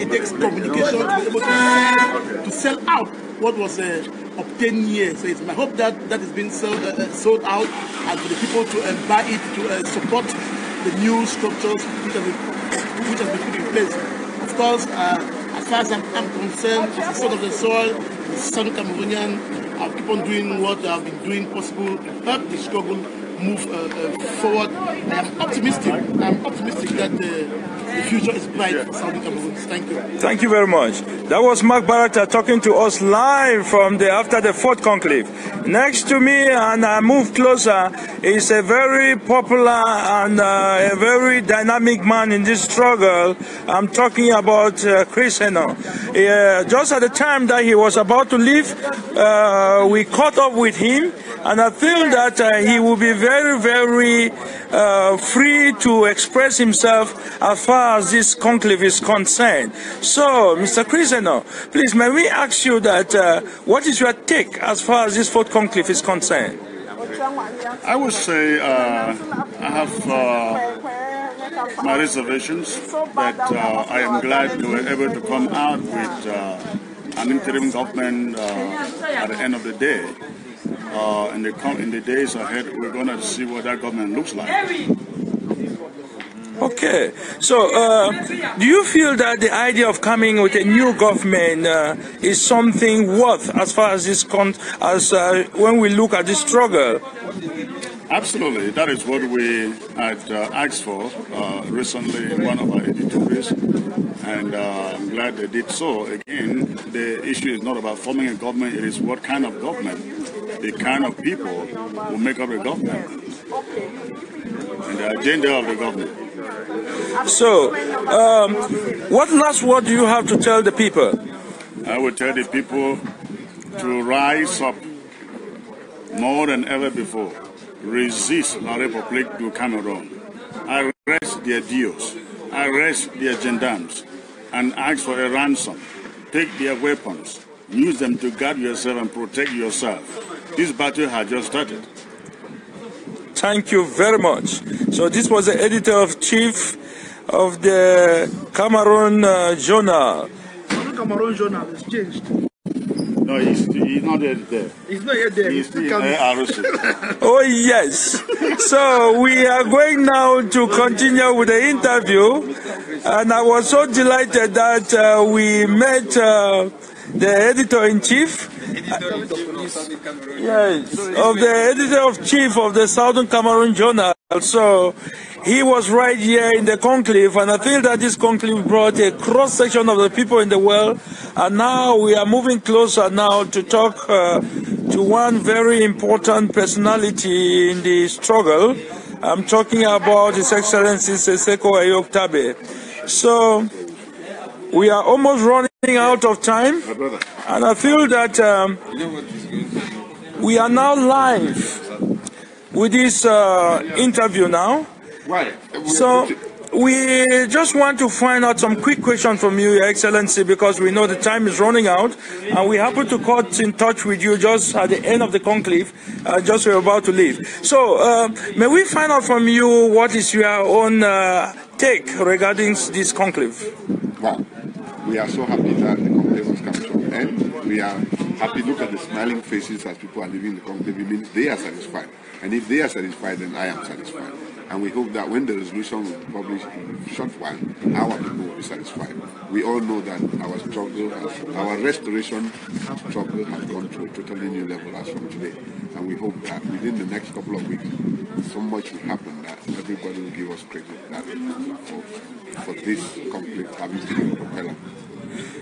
takes communication to be able to sell out what was obtained here. So it's my hope that that is being sold out, and for the people to buy it, to support the new structures which has been put in place. Of course, as far as I'm concerned, as the son of the soil, the Southern Cameroonian, I'll keep on doing what I've been doing possible to help the struggle move forward. I am optimistic. I'm optimistic that the future is bright for Southern Cameroon. Thank you. Thank you very much. That was Mark Barata talking to us live from after the Fourth Conclave. Next to me, and I move closer, is a very popular and a very dynamic man in this struggle. I'm talking about Chris Eno. Just at the time that he was about to leave, we caught up with him, and I feel that he will be very, very free to express himself as far as this conclave is concerned. So, Mr. Chris Eno, please, may we ask you that what is your take as far as this Fourth Conclave is concerned? I would say I have my reservations, but I am glad we were able to come out with an interim government at the end of the day. In the days ahead, we're going to see what that government looks like. Okay, so do you feel that the idea of coming with a new government is something worth as far as this when we look at this struggle? Absolutely, that is what we had asked for recently in one of our editorials, and I'm glad they did so. Again, the issue is not about forming a government, it is what kind of government, the kind of people who make up the government, and the agenda of the government. So, what last word do you have to tell the people? I would tell the people to rise up more than ever before. Resist La République du Cameroon. Arrest their duos, arrest their gendarmes, and ask for a ransom. Take their weapons, use them to guard yourself and protect yourself. This battle has just started. Thank you very much. So this was the editor-in-chief of the Cameroon Journal. The Cameroon Journal has changed. No, he's not yet there. He's not yet there. He's still there. Oh, yes. So we are going now to continue with the interview. And I was so delighted that we met the editor-in-chief. Yes, of the editor-in-chief of the Southern Cameroon Journal. So he was right here in the conclave, and I feel that this conclave brought a cross-section of the people in the world. And now we are moving closer now to talk to one very important personality in the struggle. I'm talking about His Excellency Seseko Ayok Tabe. So we are almost running out of time, and I feel that we are now live with this interview now. Right. So we just want to find out some quick questions from you, Your Excellency, because we know the time is running out, and we happen to got in touch with you just at the end of the conclave, just we're about to leave. So may we find out from you what is your own take regarding this conclave? Well, we are so happy that the conclave has come to an end. We are happy. Look at the smiling faces as people are leaving the conclave. It means they are satisfied. And if they are satisfied, then I am satisfied. And we hope that when the resolution will be published in a short while, our people will be satisfied. We all know that our restoration struggle has gone to a totally new level as from today. And we hope that within the next couple of weeks, so much will happen that everybody will give us credit that for this conflict having been a propeller.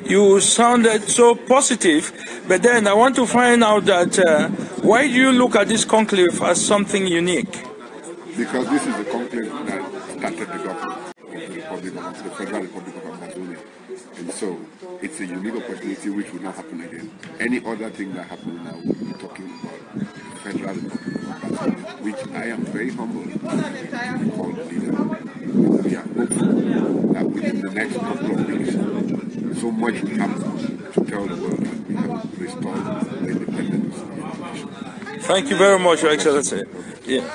You sounded so positive, but then I want to find out that why do you look at this conclave as something unique? Because this is the conclave that started the government of the Federal Republic of Amazonia. And so it's a unique opportunity which will not happen again. Any other thing that happens now, we'll be talking about the Federal Republic of Amazonia, which I am very humble to be called the leader. We are hopeful that within the next couple of weeks, so much will happen to tell the world that we have restored the independence of the nation. Thank you very much, Your Excellency. Yeah.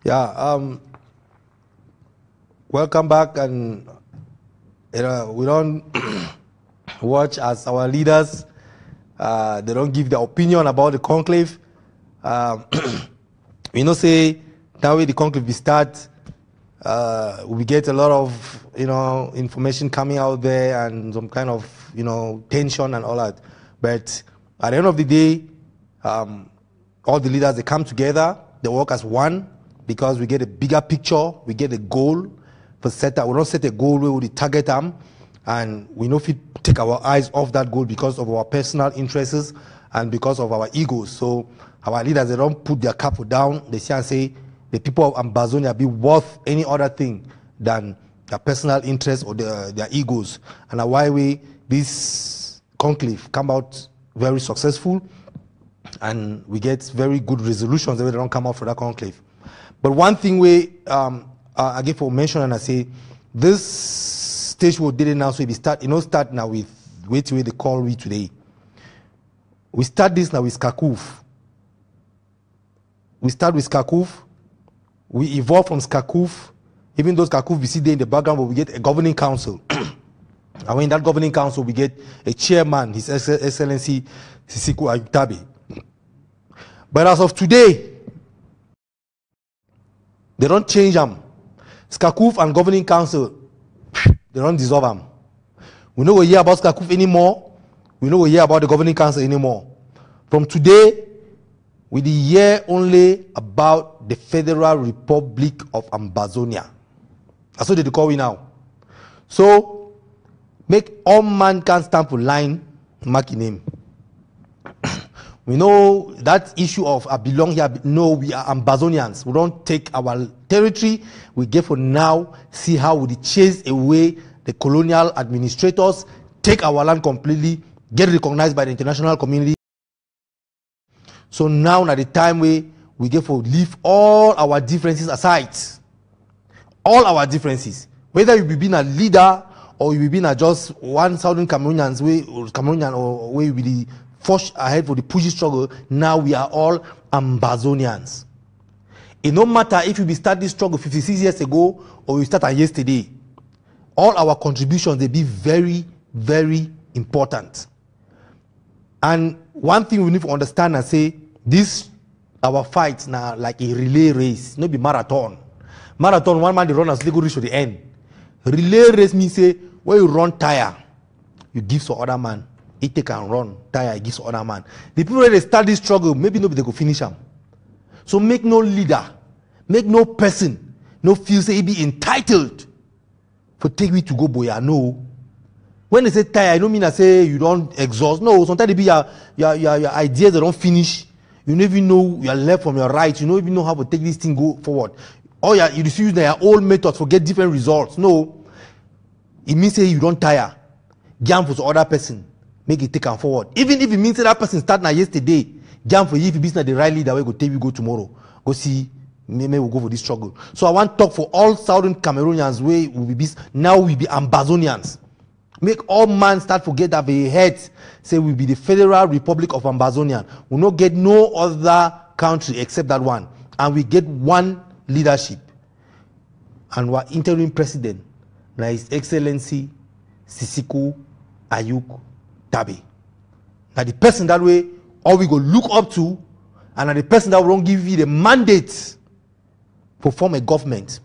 Yeah, welcome back, and we don't watch as our leaders, they don't give their opinion about the conclave. We know say that way the conclave we start, we get a lot of information coming out there and some kind of tension and all that. But at the end of the day, all the leaders, they come together, they work as one, because we get a bigger picture, we get a goal. We don't set a goal where we target them, and we know if we take our eyes off that goal because of our personal interests and because of our egos. So our leaders, they don't put their cap down. They say and say the people of Amazonia be worth any other thing than their personal interests or their egos. And that's why this conclave come out very successful, and we get very good resolutions that don't come out from that conclave. But one thing I give for mention, and I say this stage we did it now, so we start now with way they call we today. We start this now with Conclave. We start with Conclave. We evolve from Conclave. Even those Conclave we see there in the background, but we get a governing council. And in that governing council, we get a chairman, His Excellency Sisiku Ayutabe. But as of today, they don't change them. Conclave and governing council, they don't dissolve them. We don't hear about Conclave anymore. We don't hear about the governing council anymore. From today, we hear only about the Federal Republic of Amazonia. That's what they call it now. So, make all mankind stand for line, mark your name. We know that issue of I belong here. No, we are Amazonians. We don't take our territory. We get for now, see how we chase away the colonial administrators, take our land completely, get recognized by the international community. So now at the time we get for leave all our differences aside. All our differences. Whether you be being a leader or you be being a just one Southern Cameroonians way or Cameroonian or way we the force ahead for the pushy struggle. Now we are all Amazonians. It no matter if you be start this struggle 56 years ago or you start yesterday. All our contributions, they be very, very important. And one thing we need to understand and say, this our fight now like a relay race, not be marathon. Marathon, one man they run as they go reach to the end. Relay race means say when you run tire, you give to other man. It take and run tire, it gives to other man. The people that they start this struggle, maybe nobody go finish them. So make no leader, make no person, no feel say he be entitled for take me to go boya. No. When they say tire, I don't mean I say you don't exhaust. No, sometimes it be your ideas they don't finish. You don't even know your left from your right. You don't even know how to take this thing go forward. Or you use their old methods for get different results. No. It means say you don't tire. Jam for the other person. Make it take them forward. Even if it means that person start now yesterday, jam for you if you business the right leader, we go take you go tomorrow. Go see, maybe we'll go for this struggle. So I want to talk for all Southern Cameroonians where we be now we be Ambazonians. Make all man start forget that they head say we be the Federal Republic of Ambazonia. We not get no other country except that one. And we get one leadership. And our interim president, now His Excellency Sisiku Ayuk Tabe. Now the person that way, all we go look up to, and the person that will give you the mandate to form a government.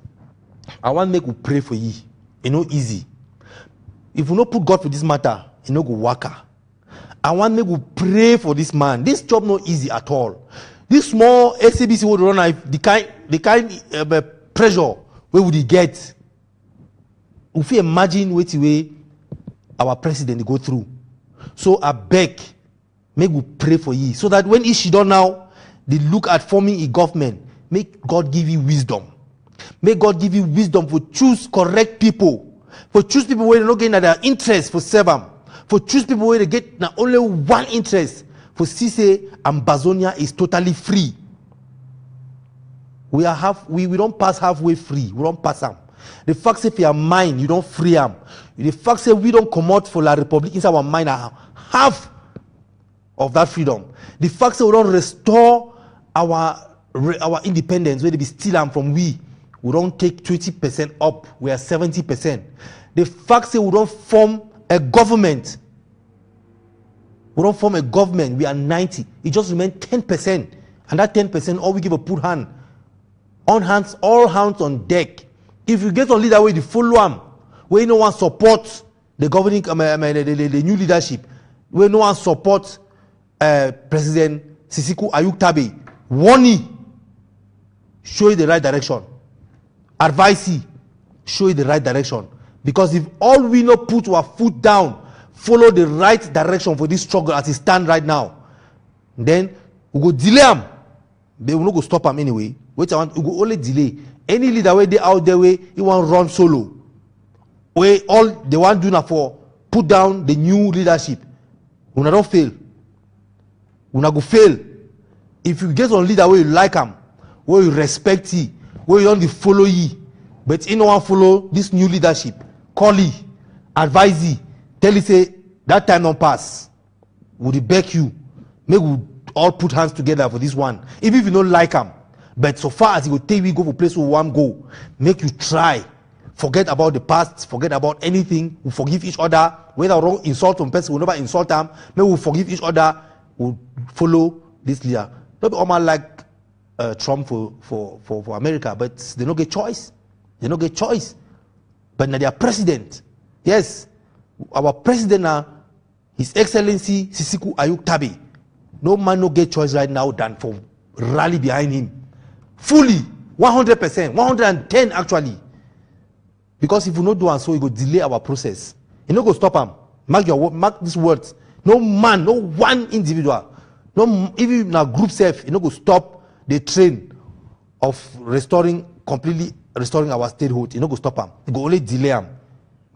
I want to make you pray for you. It's not easy. If we not put God for this matter, it's not go work. I want to make you pray for this man. This job not easy at all. This small SABC would run the kind pressure where would he get? If you imagine what way our president go through. So I beg, make we pray for you. So that when she done now, they look at forming a government. Make God give you wisdom. May God give you wisdom for choose correct people. For choose people where they don't get their interest for serve them. For choose people where they get not only one interest. For see say Ambazonia is totally free. We don't pass halfway free. We don't pass them. The fact say for your mind, you don't free them. The fact say we don't come out for La Republic inside our mind half of that freedom. The fact say we don't restore our independence, where they be steal them from we don't take 20% up, we are 70%. The fact say we don't form a government. We don't form a government, we are 90. It just remains 10%. And that 10%, all we give a put hand. On hands, all hands on deck. If you get on leader way, you follow them. Where no one supports the governing, the new leadership. Where no one supports President Sisiku Ayuk Tabe. Warn you, show you the right direction. Advise you, show you the right direction. Because if all we not put our foot down, follow the right direction for this struggle as it stands right now, then we go delay them. They will not go stop them anyway. We go only delay. Any leader where they out there way, he want run solo. Where all they want do now for put down the new leadership. We don't fail. We not go fail. If you get on leader where you like him, where you respect he, where you don't follow ye, but you don't want follow this new leadership, call he, advise he, tell he say that time don't pass. Would beg you, make we all put hands together for this one. Even if you don't like him, but so far as you go take we go for place where we want go, make you try. Forget about the past, forget about anything. We forgive each other. Whether wrong insult one person, we never insult them. Maybe we forgive each other. We follow this leader. Not be all like Trump for America, but they don't get choice. They don't get choice. But now they are president. Yes, our president now, His Excellency Sisiku Ayuk Tabe. No man no get choice right now than for rally behind him. Fully, 100%, 110 actually. Because if we not do and so, it will delay our process. You not go stop him. Mark these words. No man, no one individual, no even in a group self, you not go stop the train of completely restoring our statehood. You not go stop him. You go only delay him.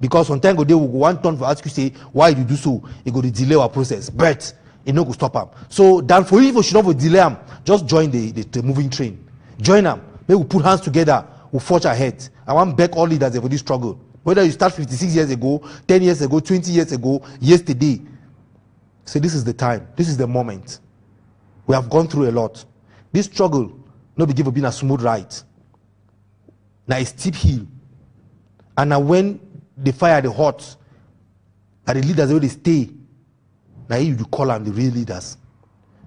Because sometimes they will go one turn for ask you say why you do so. You go to delay our process, but you not go stop him. So than for you, if you should not delay him, just join the moving train. Join them. Maybe we put hands together. We forge ahead. I want to beg all leaders for this struggle. Whether you start 56 years ago, 10 years ago, 20 years ago, yesterday. So this is the time. This is the moment. We have gone through a lot. This struggle, not be given been a smooth ride. Now it's steep hill. And now when the fire, the hot, and the leaders where they stay, now you call them the real leaders.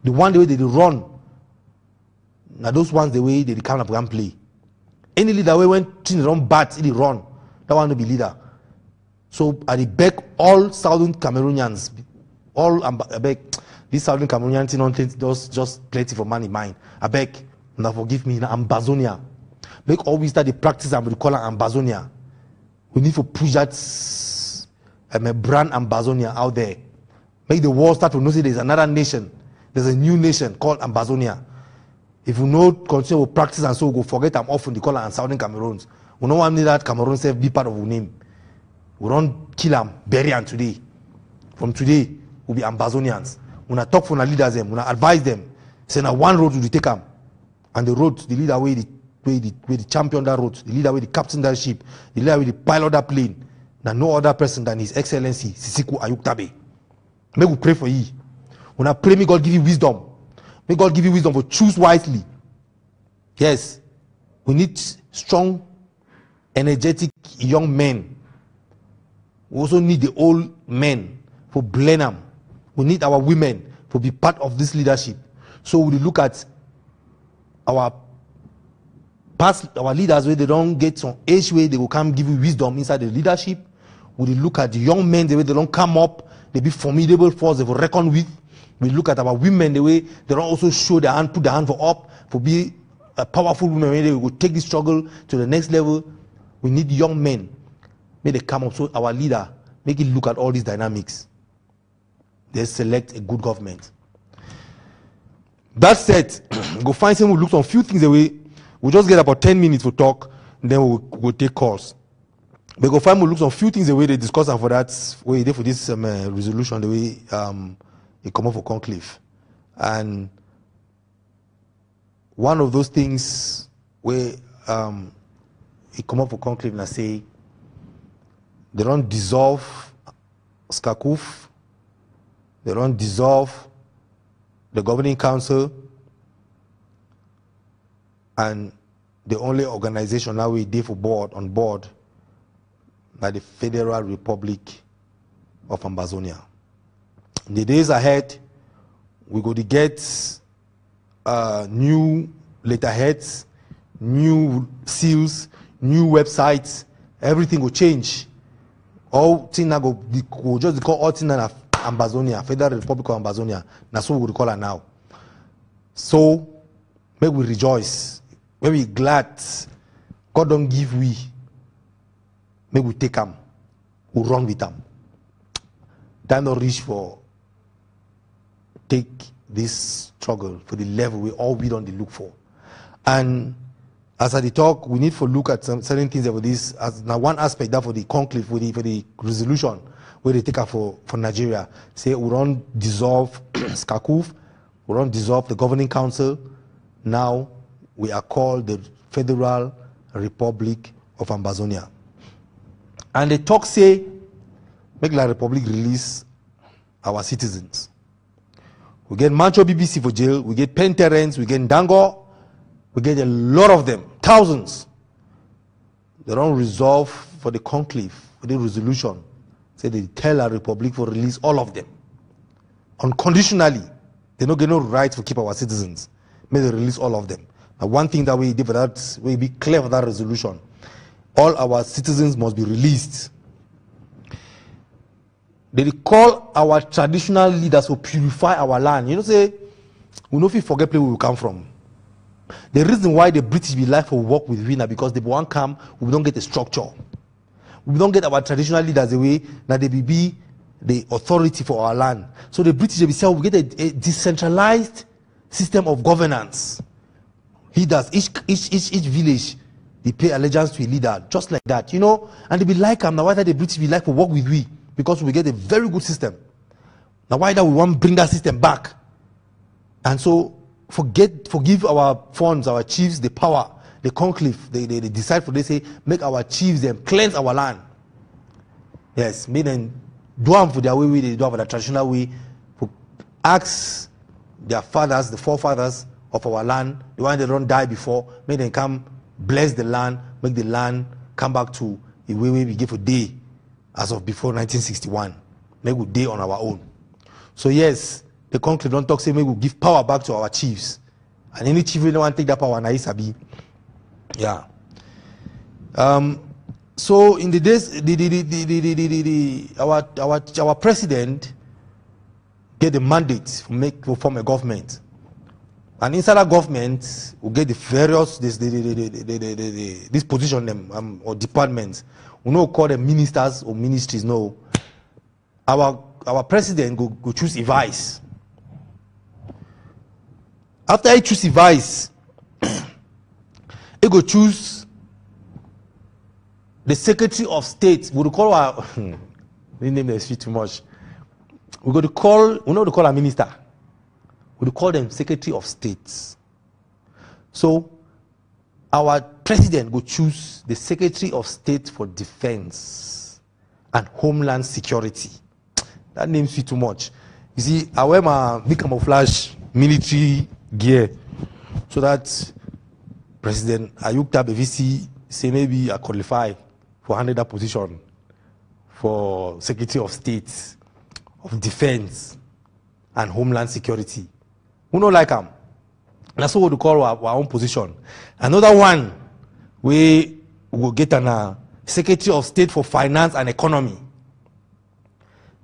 The one the way they run. Now those ones the way they come up and play. Any leader when things run bad, they run. That one to be leader. So I beg all Southern Cameroonians, I beg these Southern Cameroonians don't just plenty for money mine. I beg, now forgive me, Ambazonia. Make always start the practice and we call it Ambazonia. We need to push that brand Ambazonia out there. Make the world start to know that there's another nation there's a new nation called Ambazonia. If we know continue to practice and so we go forget I'm often the color and Southern Cameroons. We don't want that Cameroon self be part of our name. We don't kill them, bury them today. From today, we'll be Ambazonians. When I talk for the leaders, when I advise them, say now one road will take them. And the road, the leader way the champion that road, the leader way the captain that ship, the leader way the pilot that plane. Now no other person than His Excellency Sisiku Ayuktabe. May we pray for you. When I pray, may God give you wisdom. May God give you wisdom to choose wisely. Yes, we need strong, energetic young men. We also need the old men for blend them. We need our women to be part of this leadership. So we look at our leaders where they don't get some age where they will come give you wisdom inside the leadership. We look at the young men the way they don't come up, they be formidable force they will reckon with. We look at our women the way they don't also show their hand, put their hand for up, for be a powerful woman when they will take the struggle to the next level. We need young men. May they come up so our leader make it look at all these dynamics. They select a good government. That said, go find someone who looks on a few things away. We'll just get about 10 minutes to talk, and then we'll take calls. But go find someone who looks on a few things away. They discuss and for that way they for this resolution the way it come up for conclave. And one of those things where it come up for conclave and I say they don't dissolve SCACUF, they don't dissolve the governing council, and the only organization now we did on board by the Federal Republic of Ambazonia. In the days ahead, we're going to get new letterheads, new seals, new websites. Everything will change. All things go just call all things Ambazonia, Federal Republic of Ambazonia. That's what we call her now. So, may we rejoice. May we glad. God don't give we. May we take them. We run with them. That not reach for take this struggle for the level we don't look for. And as I talk, we need to look at some certain things for this. As now one aspect that for the conclave, for the resolution where they take up for Nigeria, say we don't dissolve SCACUF, we don't dissolve the governing council. Now we are called the Federal Republic of Ambazonia. And the talk say, make the Republic release our citizens. We get Mancho BBC for jail, we get Penn Terence, we get Dango, we get a lot of them, thousands. They don't resolve for the conclave, for the resolution. Say they tell our Republic for release all of them. Unconditionally, they don't get no right to keep our citizens. May they release all of them. Now one thing that we did for that, we be clear for that resolution. All our citizens must be released. They call our traditional leaders to purify our land. You know, say, we know if we forget where we come from. The reason why the British be like for work with Wiener because they won't come, we don't get a structure. We don't get our traditional leaders the way that they be the authority for our land. So the British, they be saying, we get a decentralized system of governance. Leaders, each village, they pay allegiance to a leader, just like that, you know, and they be like, now why that the British be like for work with we? Because we get a very good system. Now why that we want to bring that system back? And so forgive our funds, our chiefs, the power, the conclave, they decide for, they say, make our chiefs them cleanse our land. Yes, make them do them for their way, they do it for the traditional way, for ask their fathers, the forefathers of our land, the one that don't die before, make them come bless the land, make the land come back to the way we give a day as of before 1961. Make a day on our own. So yes, the conclave don't talk, say we will give power back to our chiefs. And any chief will don't want to take that power, na isabi. Yeah. So in the days, our president get the mandate to form a government. And inside that government, we get the various this position them or departments. We don't call them ministers or ministries. No, our president go choose a vice. After I choose the vice, I go choose the Secretary of State. We call our the name is too much. We go to call, we know to call a minister. We call them Secretary of State. So our president will choose the Secretary of State for Defense and Homeland Security. That name is too much. You see, I wear my big camouflage military gear so that President Ayuk Tabevisi say maybe I qualify for handle that position for Secretary of State of Defense and Homeland Security. Who don't like him? That's what we call our own position. Another one, we will get a Secretary of State for Finance and Economy.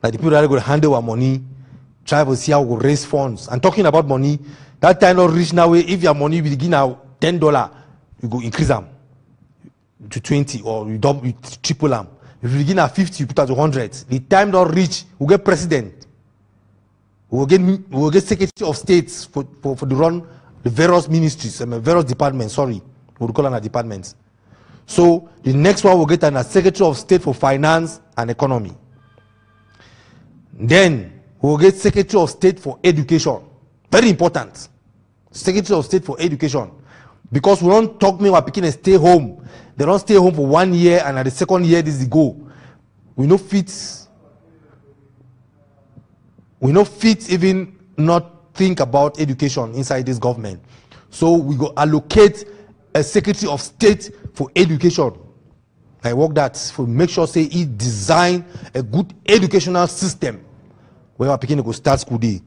Like the people that are going to handle our money, try to see how we raise funds. And talking about money, that time not reach now. If your money will begin now $10, you go increase them to 20 or you double, you triple them. If you begin at 50, you put at 100. The time not reach, we get president. We will get Secretary of State for the run the various ministries, various departments. Sorry, we'll call them departments. So the next one we'll get a Secretary of State for Finance and Economy. Then we'll get Secretary of State for Education. Very important. Secretary of State for Education. Because we don't talk me about picking and stay home. They don't stay home for 1 year and at the second year this is the go. We no fit even not think about education inside this government. So we go allocate a Secretary of State for Education. I work that for make sure say he design a good educational system where our beginning go start school day.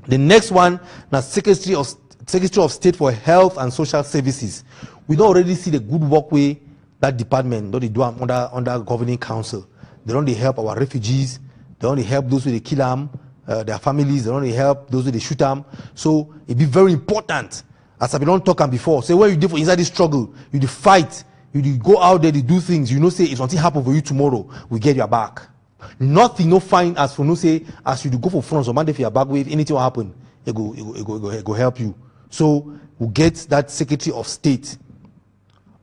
The next one now Secretary of State for Health and Social Services. We don't already see the good work way that department that they do under governing council. They don't help our refugees. They only help those who they kill them, their families. They only help those who they shoot them. So it be very important. As I been on talking before, say when you do for inside this struggle, you do fight, you do go out there, you do things. You know, say if something happen for you tomorrow, we get your back. Nothing no fine as for no say as you do go for front or Monday for your back. If anything will happen, it go help you. So we get that Secretary of State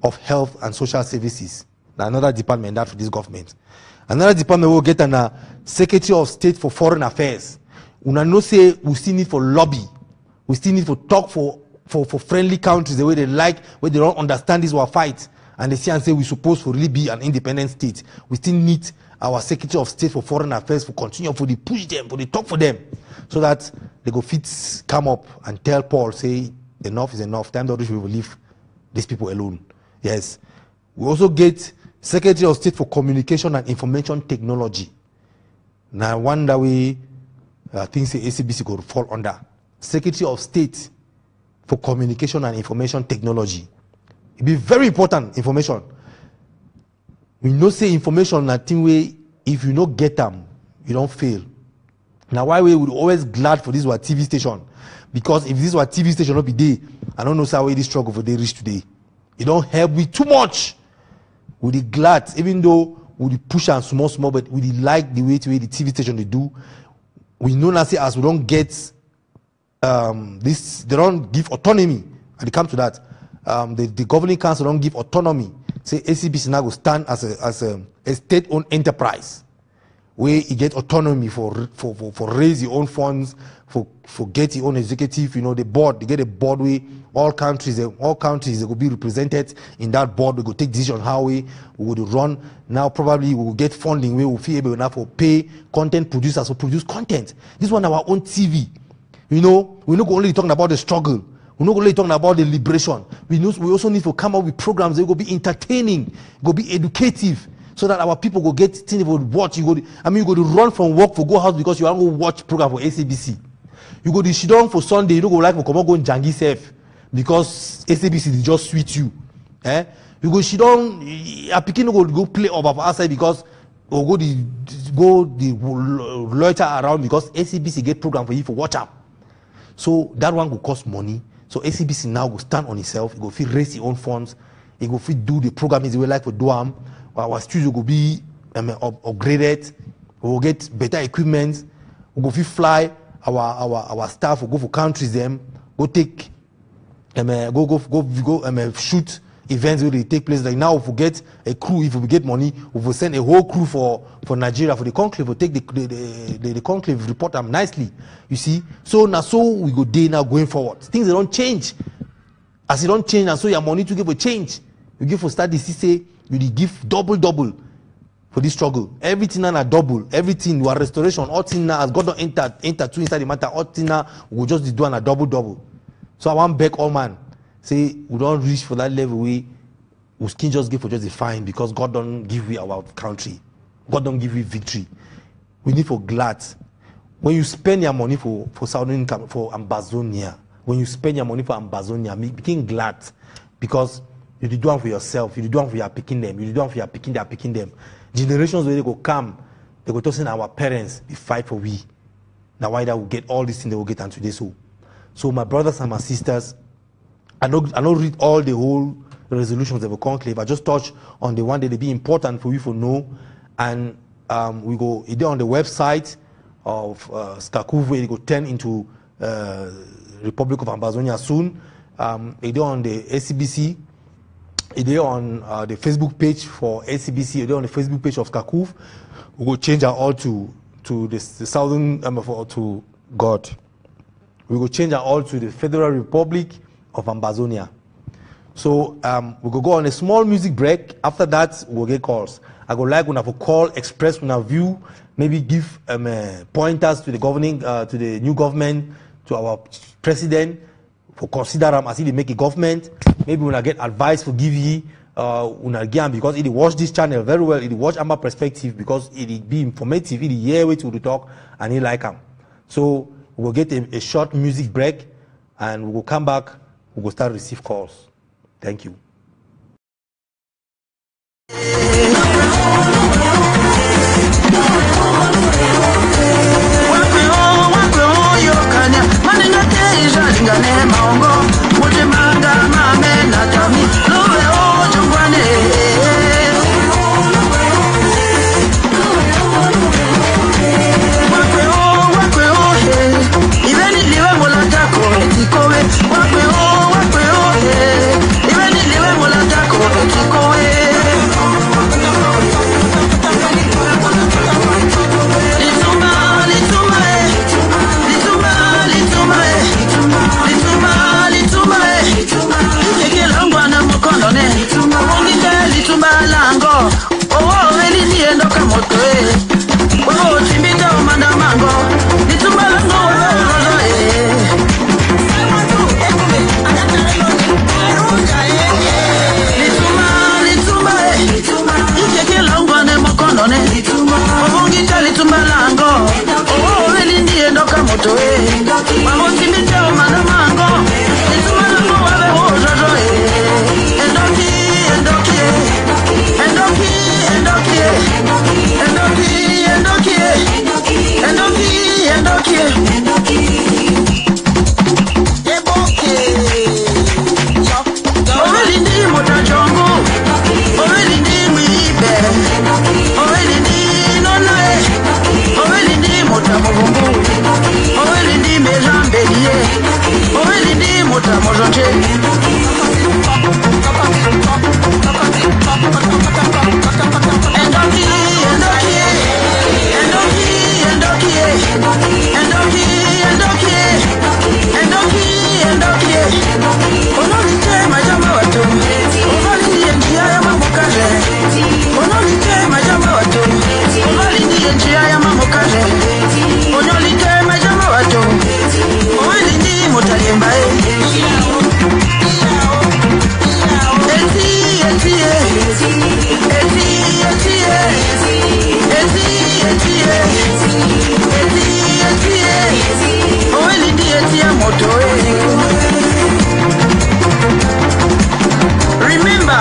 of Health and Social Services. Now another department that for this government. Another department will get a Secretary of State for Foreign Affairs. Una no say we still need for lobby. We still need for talk for friendly countries the way they like, where they don't understand this war fight. And they see and say we're supposed to really be an independent state. We still need our Secretary of State for Foreign Affairs for continue for the push them, for the talk for them. So that they go fit come up and tell Paul, say enough is enough. Time that we will leave these people alone. Yes. We also get Secretary of State for Communication and Information Technology. Now one that we think say ACBC could fall under. Secretary of State for Communication and Information Technology. It be very important information. We know say information that thing way if you don't get them, you don't fail. Now why we would always glad for this was TV station. Because if this was TV station not be there, I don't know how this struggle for they reach today. It don't help me too much. We be glad, even though we push and small, but we like the way the TV station they do. We know now say as we don't get this, they don't give autonomy, and they come to that. The governing council don't give autonomy. Say ACBC now will stand as a state-owned enterprise, where you get autonomy for raise your own funds, for get your own executive. You know the board. They get a board where all countries they will be represented in that board. We go take decision how we would run. Now probably we will get funding where we will be able enough for pay content producers to produce content. This one our own TV. You know we're not only talking about the struggle. We're not only talking about the liberation. We also need to come up with programs that will be entertaining, will be educative, so that our people will get things they will watch. You go to run from work for go house because you want to watch program for ACBC. You go to sit down for Sunday, you don't go like for come on go and jangi safe because ACBC they just sweet you. You go sit down, a pikin go play up outside because or go the loiter around because ACBC get program for you for watch up. So that one will cost money. So ACBC now will stand on itself. It will fit raise its own funds. It will fit do the program as we like for do them. Our studio will be upgraded. We will get better equipment. We will fit fly. Our staff will go for countries them. go take shoot events where they take place. Like now, if we get a crew, if we get money, we will send a whole crew for Nigeria for the conclave. We take the conclave, report them nicely. You see, so now we go day now going forward. Things they don't change. As it don't change, and so your money to give a change. You give for studies, say you give double for this struggle. Everything now double. Everything our restoration, all thing now as God don't enter two inside the matter. All thing now we will just do a double. So I want back all man. Say we don't reach for that level we can just give for just a fine because God don't give we our country. God don't give we victory. We need for glad. When you spend your money for Southern income for Ambazonia, when you spend your money for Ambazonia, become glad because you do one for yourself, you do one for your picking them, you do one for your picking them. Generations where they go come, they go to send our parents, they fight for we. Now why that will get all these things they will get on today. So my brothers and my sisters, I don't read all the whole resolutions of a conclave. I just touch on the one that they be important for you to know. And we go either on the website of Conclave, where they go turn into Republic of Ambazonia soon. Either on the ACBC, either on the Facebook page for ACBC, either on the Facebook page of Conclave. We will change our all to the Southern to God. We will change our all to the Federal Republic of Ambazonia. So we will go on a small music break. After that, we'll get calls. I would like to call, express our view, maybe give pointers to the governing, to the new government, to our president, for consider them as if they make a government. Maybe when I get advice for give ye, again, because he watch this channel very well, he watch Amba perspective because it be informative, he hear way to the talk, and he like them. So we'll get a short music break, and we will come back. We will start to receive calls. Thank you. Remember,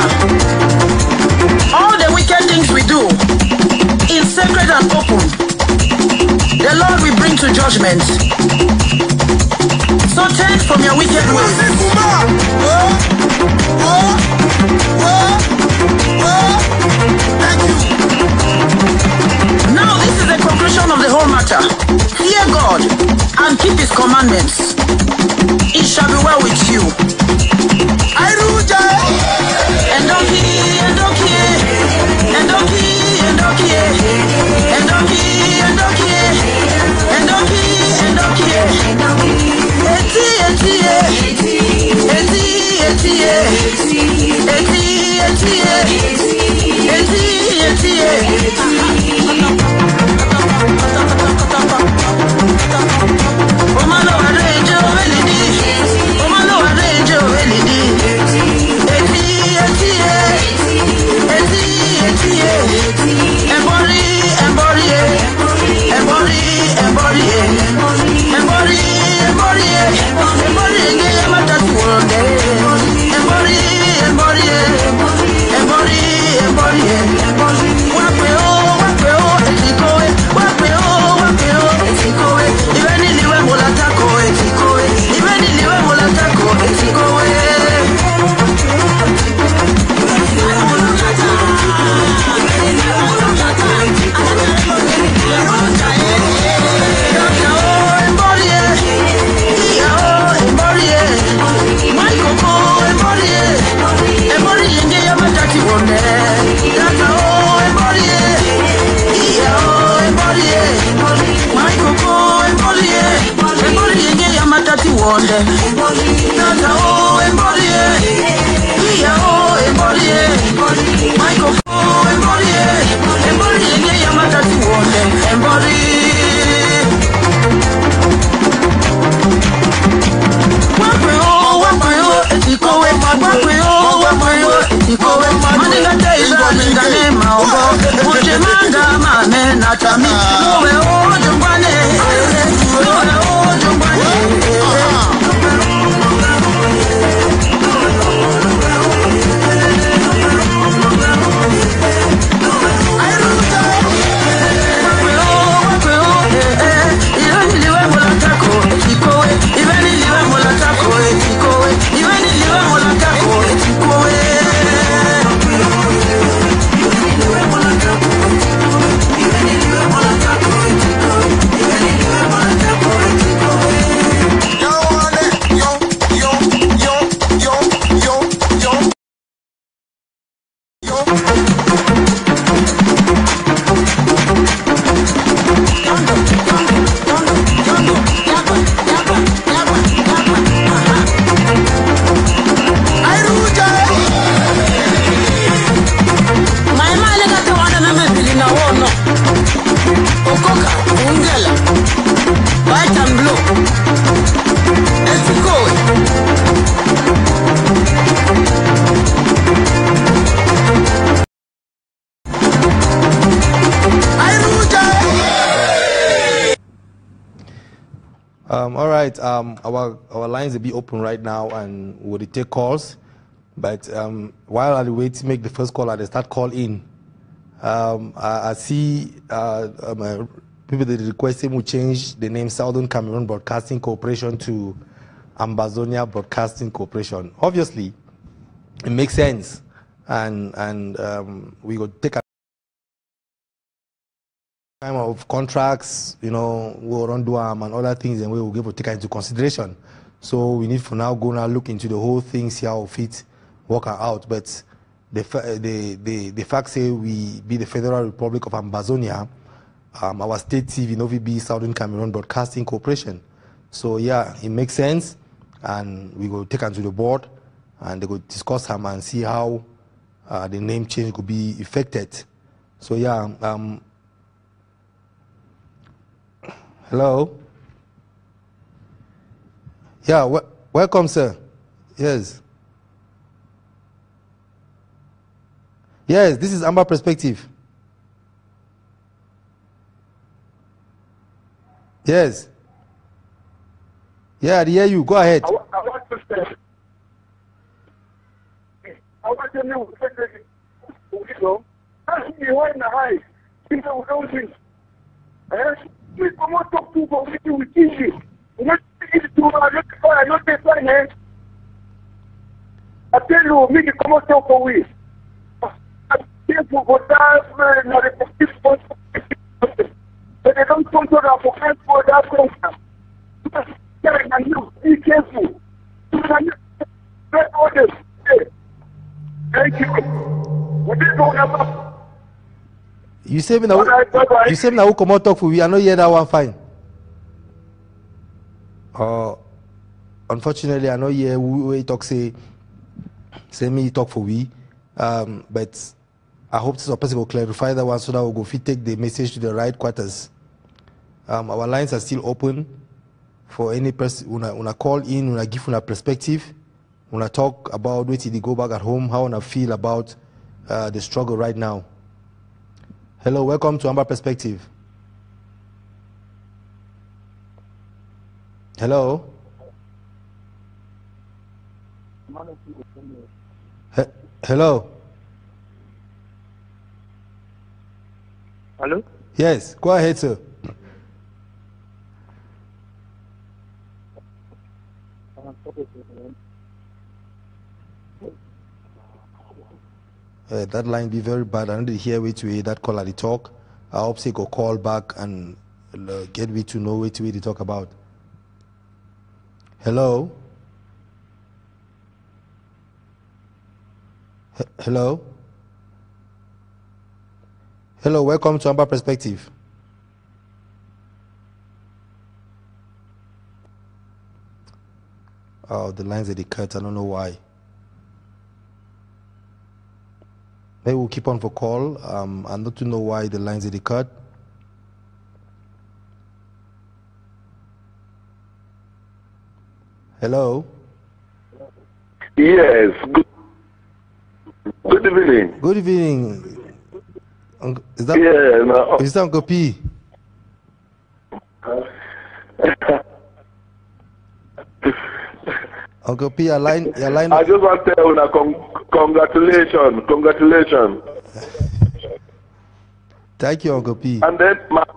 all the wicked things we do in sacred and open, the Lord will bring to judgment. So turn from your wicked ways. Thank you. Now this is the conclusion of the whole matter. Fear God and keep his commandments, it shall be well with you. All right, our lines will be open right now, and we'll take calls. But while I wait to make the first call, I start call in. I see people that requesting we change the name Southern Cameroon Broadcasting Corporation to Ambazonia Broadcasting Corporation. Obviously, it makes sense, and we will take a time of contracts, we'll run DUAM and other things, and we will give to take into consideration. So we need for now go now look into the whole thing, see how fit work out. But the fact say we be the Federal Republic of Ambazonia, our state TV no be Southern Cameroon Broadcasting Corporation. So yeah, it makes sense, and we will take them to the board, and they will discuss them and see how the name change could be effected. So yeah. Hello. Yeah, welcome, sir. Yes. Yes, this is Amba Perspective. Yes. Yeah, I hear you. Go ahead. I want to say, I want to know, we come out talk to about it with easy. Not easy to not define it. I tell you, me come out talk for we. I tell you, but that not a but they don't come to the for that program. You say me now. You say me now. Who come out talk for we? I know hear that one fine. Unfortunately, I know hear we talk say me talk for we. But I hope this person will clarify that one so that we'll go fit take the message to the right quarters. Our lines are still open for any person una call in, una give una perspective, una talk about what they go back at home, how una feel about the struggle right now. Hello, welcome to Amba Perspective. Hello. Hello. Hello? Yes, go ahead, sir. That line be very bad. I don't hear which way that caller they talk. I hope they go call back and get me to know which way they talk about. Hello? Hello? Hello, welcome to Amba Perspective. Oh, the lines that they cut, I don't know why. Maybe we'll keep on for call. I'm not to know why the lines that they cut. Hello? Yes, good evening. Good evening. Is that, yeah, no. Is that Uncle P? Uncle P, your line. I just want to tell you, congratulations. Thank you, Uncle P. And then my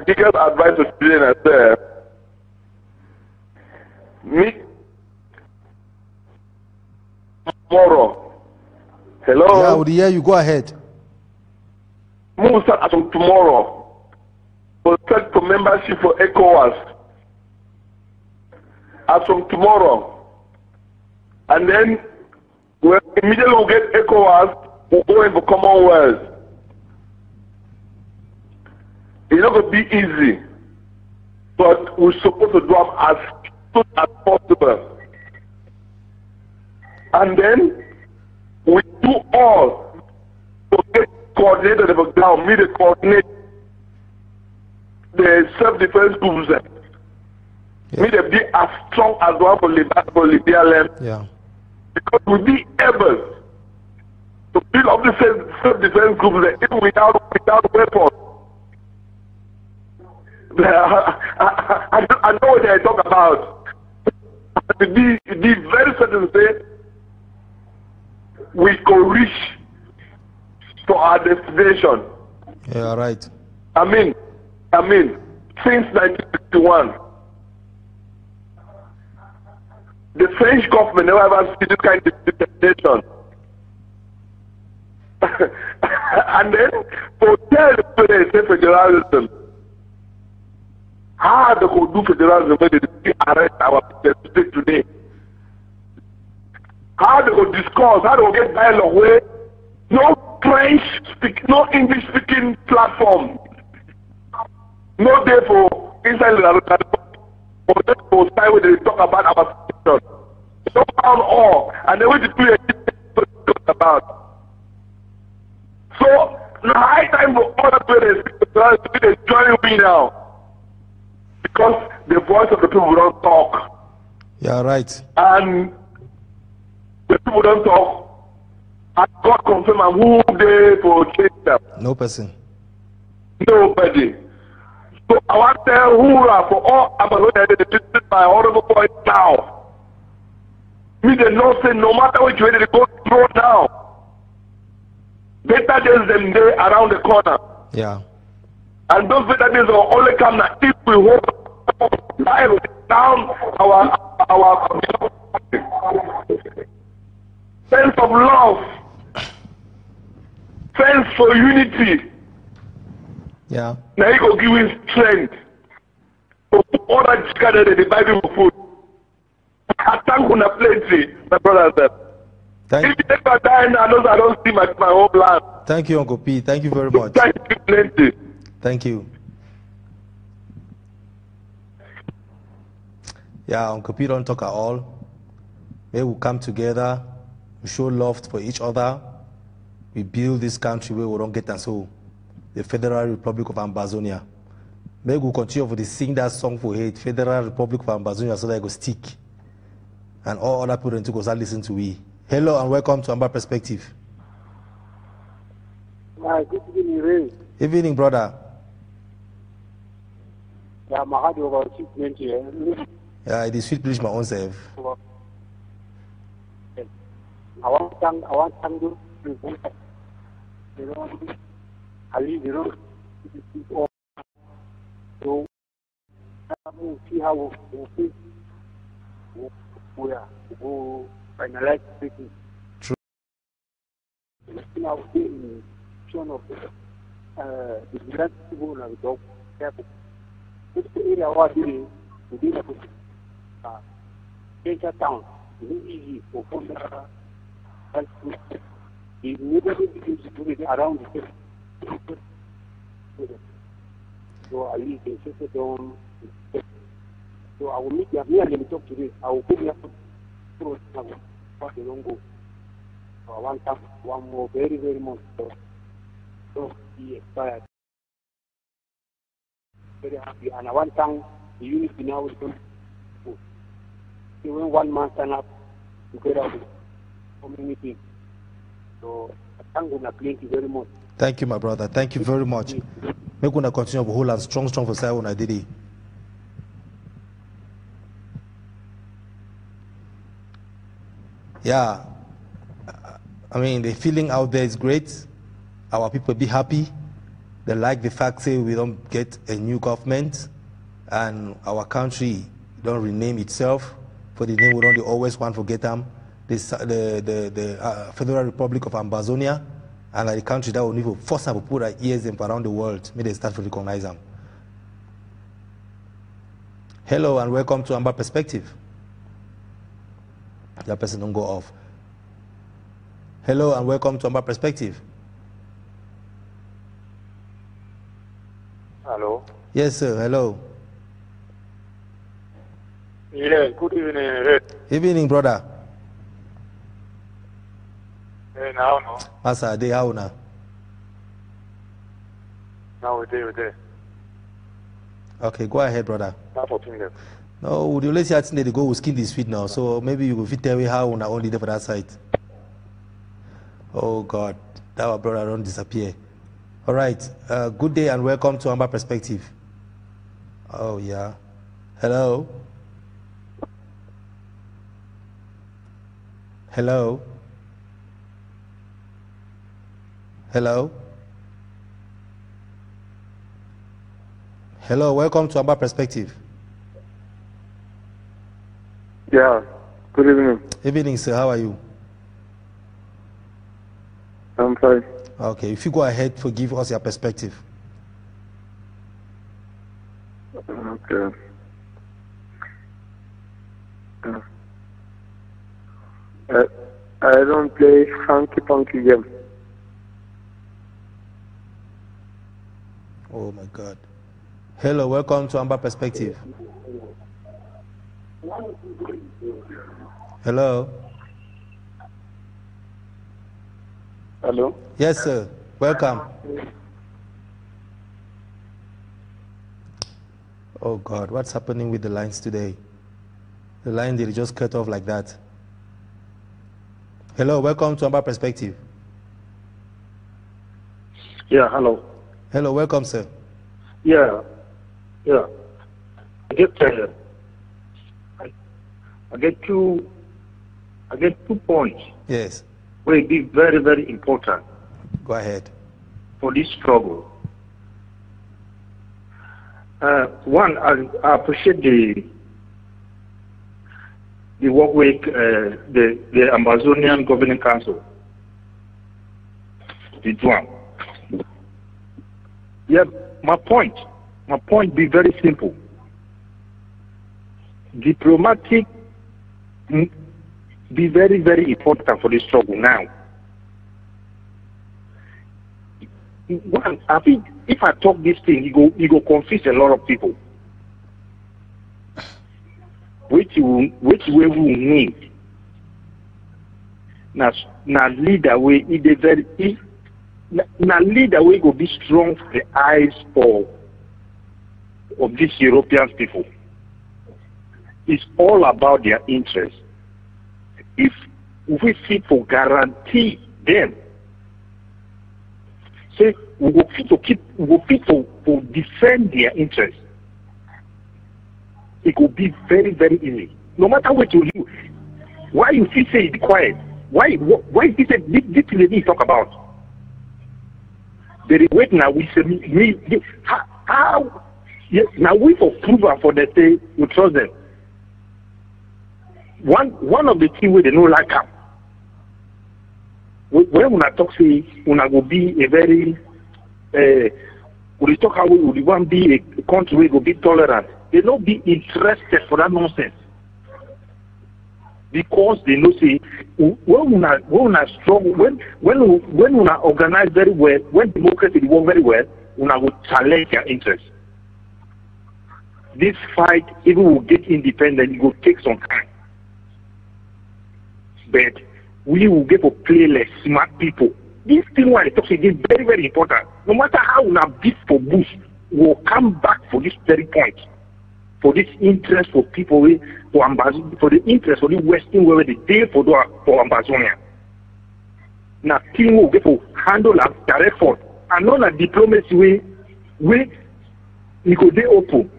biggest advice to students is meet tomorrow. Hello? Yeah, I would hear you. Go ahead. Move start as from tomorrow. We'll start for membership for ECOWAS. As from tomorrow. And then we'll immediately get ECOWAS, we'll go into Commonwealth. It's not going to be easy. But we're supposed to do them as soon as possible. And then we do all to get coordinated on the ground, meet the coordinate the self-defense groups. Me they be as strong as one for Libya land. Yeah. Because we be able to build up the self-defense groups even without weapons. I know what they talk about. To be very certain say we can reach to our destination. Yeah, right. I mean, since 1961, the French government never ever see this kind of determination. And then, for tell the say federalism, how they could do federalism when they arrest our president today? How they could discuss, how they could get dialogue where no French speak, no English speaking platform, no day for inside the for time where they talk about our situation. So found all, and then we do talk about. So now high time for other players to join me now. Because the voice of the people don't talk. Yeah, right. And the people don't talk. And God confirm and who they for change them. No person. Nobody. So I want to tell hoorah for all Amazon that this is my horrible point now. Me they not say no matter which way they go through now. Better days than they around the corner. Yeah. And those better days will only come now if we hold down our sense of love, sense for unity. Yeah. Now you go give him strength. So all that together they buy people food. I thank you plenty, my brother. If I die now, I don't see my home land. Thank you, Uncle P. Thank you very much. Thank you plenty. Thank you. Yeah, Uncle P don't talk at all. Maybe we come together, we show love for each other, we build this country where we don't get and so the Federal Republic of Ambazonia. Maybe we'll continue to sing that song for hate, Federal Republic of Ambazonia, so that it will stick. And all other people to go start listen to we. Hello and welcome to Amba Perspective. Good evening, Ray. Evening, brother. Yeah, my heart about treatment here. Yeah, it is sweet please my own self. I want to you know, I leave the road. So, see how we are to finalize everything. True. Now, in terms of the grand people and the dog, this area was doing within the town. It's easy for Fonda. The neighborhood is around the city. So I live in Shetton. So I will meet me and let me talk today. I will put me up for the long go. So I want one more very, very much. So he expired. Very happy. And I want the unity now is going to so when one man stand up together with community. So I thank you very much. Thank you, my brother. Thank you very much. Make una continue to hold and strong for say when I did it. Yeah, I mean the feeling out there is great. Our people be happy. They like the fact say we don't get a new government and our country don't rename itself for the name we don't always want to forget them. The Federal Republic of Ambazonia and the country that will need to force them to put their ears in around the world. May they start to recognize them. Hello and welcome to Amba Perspective. That person don't go off. Hello and welcome to Amba Perspective. Hello. Yes, sir. Hello. Yeah, good evening. Evening, brother. Hey, now, no. Asa, day how now? Now we're there. Okay, go ahead, brother. Not for them. No, would you let you think they go with skin this feet now? So maybe you will fit tell me how on only there for that side. Oh God, that our brother don't disappear. All right, good day and welcome to Amba Perspective. Oh yeah, hello. Hello. Hello. Hello, welcome to Amba Perspective. Yeah, good evening. Evening, sir. How are you? I'm fine. Okay, if you go ahead, give us your perspective. Okay. I don't play funky game. Oh my God. Hello, welcome to Amba Perspective. Hello. Hello. Yes, sir. Welcome. Oh God, what's happening with the lines today? The line did just cut off like that. Hello, welcome to Amba Perspective. Yeah, hello. Hello, welcome, sir. Yeah. I get two points. Yes. Will be very, very important. Go ahead. For this struggle. One, I appreciate the work with the Amazonian Governing Council. The one. Yeah, my point be very simple. Diplomatic be very, very important for this struggle now. One, I think if I talk this thing, you go confuse a lot of people. Which way we will need. Now leader way leader way go be strong for the eyes of these European people. It's all about their interests. If we fit to guarantee them, say we go fit to defend their interests, it will be very, very easy. No matter what you do, why you still say it's quiet? Why is this this thing they talk about? They wait now. We say how? Yes, now we for approval for the say we trust them. One of the things we they don't like them. When we talk say we go be a very we talk how we want be a country we go be tolerant. They don't be interested for that nonsense. Because they know say when we are strong, when we are organized very well, when democracy work very well, we will challenge their interests. This fight, even we get independent, it will take some time. But we will get to play like smart people. This thing why I talk is very, very important. No matter how we are beat for bush, we will come back for this very point. For this interest for people, for the interest for the Western world, the day for Amazonia. Now, team will get to handle that direct force. And not a diplomacy way, we could be open.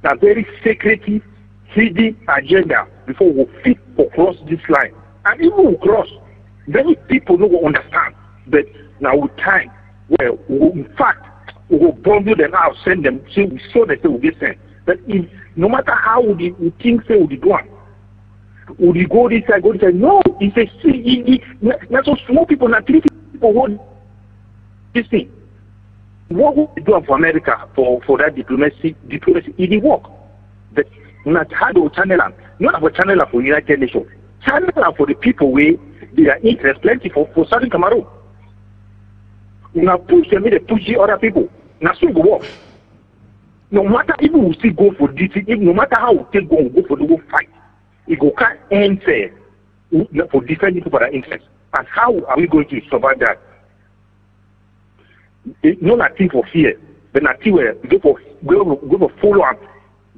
A very secretive, hidden agenda before we fit to cross this line. And even we cross, many people don't understand. But now with time, well, in fact, we will bundle them out, send them, so that they will get sent. But no matter how we think say we do one, would you go this side, no, it's a not so small people, not 3 people hold this thing. What would we do for America for that diplomacy it didn't work. But not how to channel them, not for channel for United Nations, channel for the people where they are interest plenty for Southern Cameroon. Now push them, they push the other people. Now so it will work. No matter if we still go for this, no matter how we still go for the whole fight, it go can't end fair for defending people for their interests. And how are we going to survive that? Not a thing for fear, but a thing where we go for follow up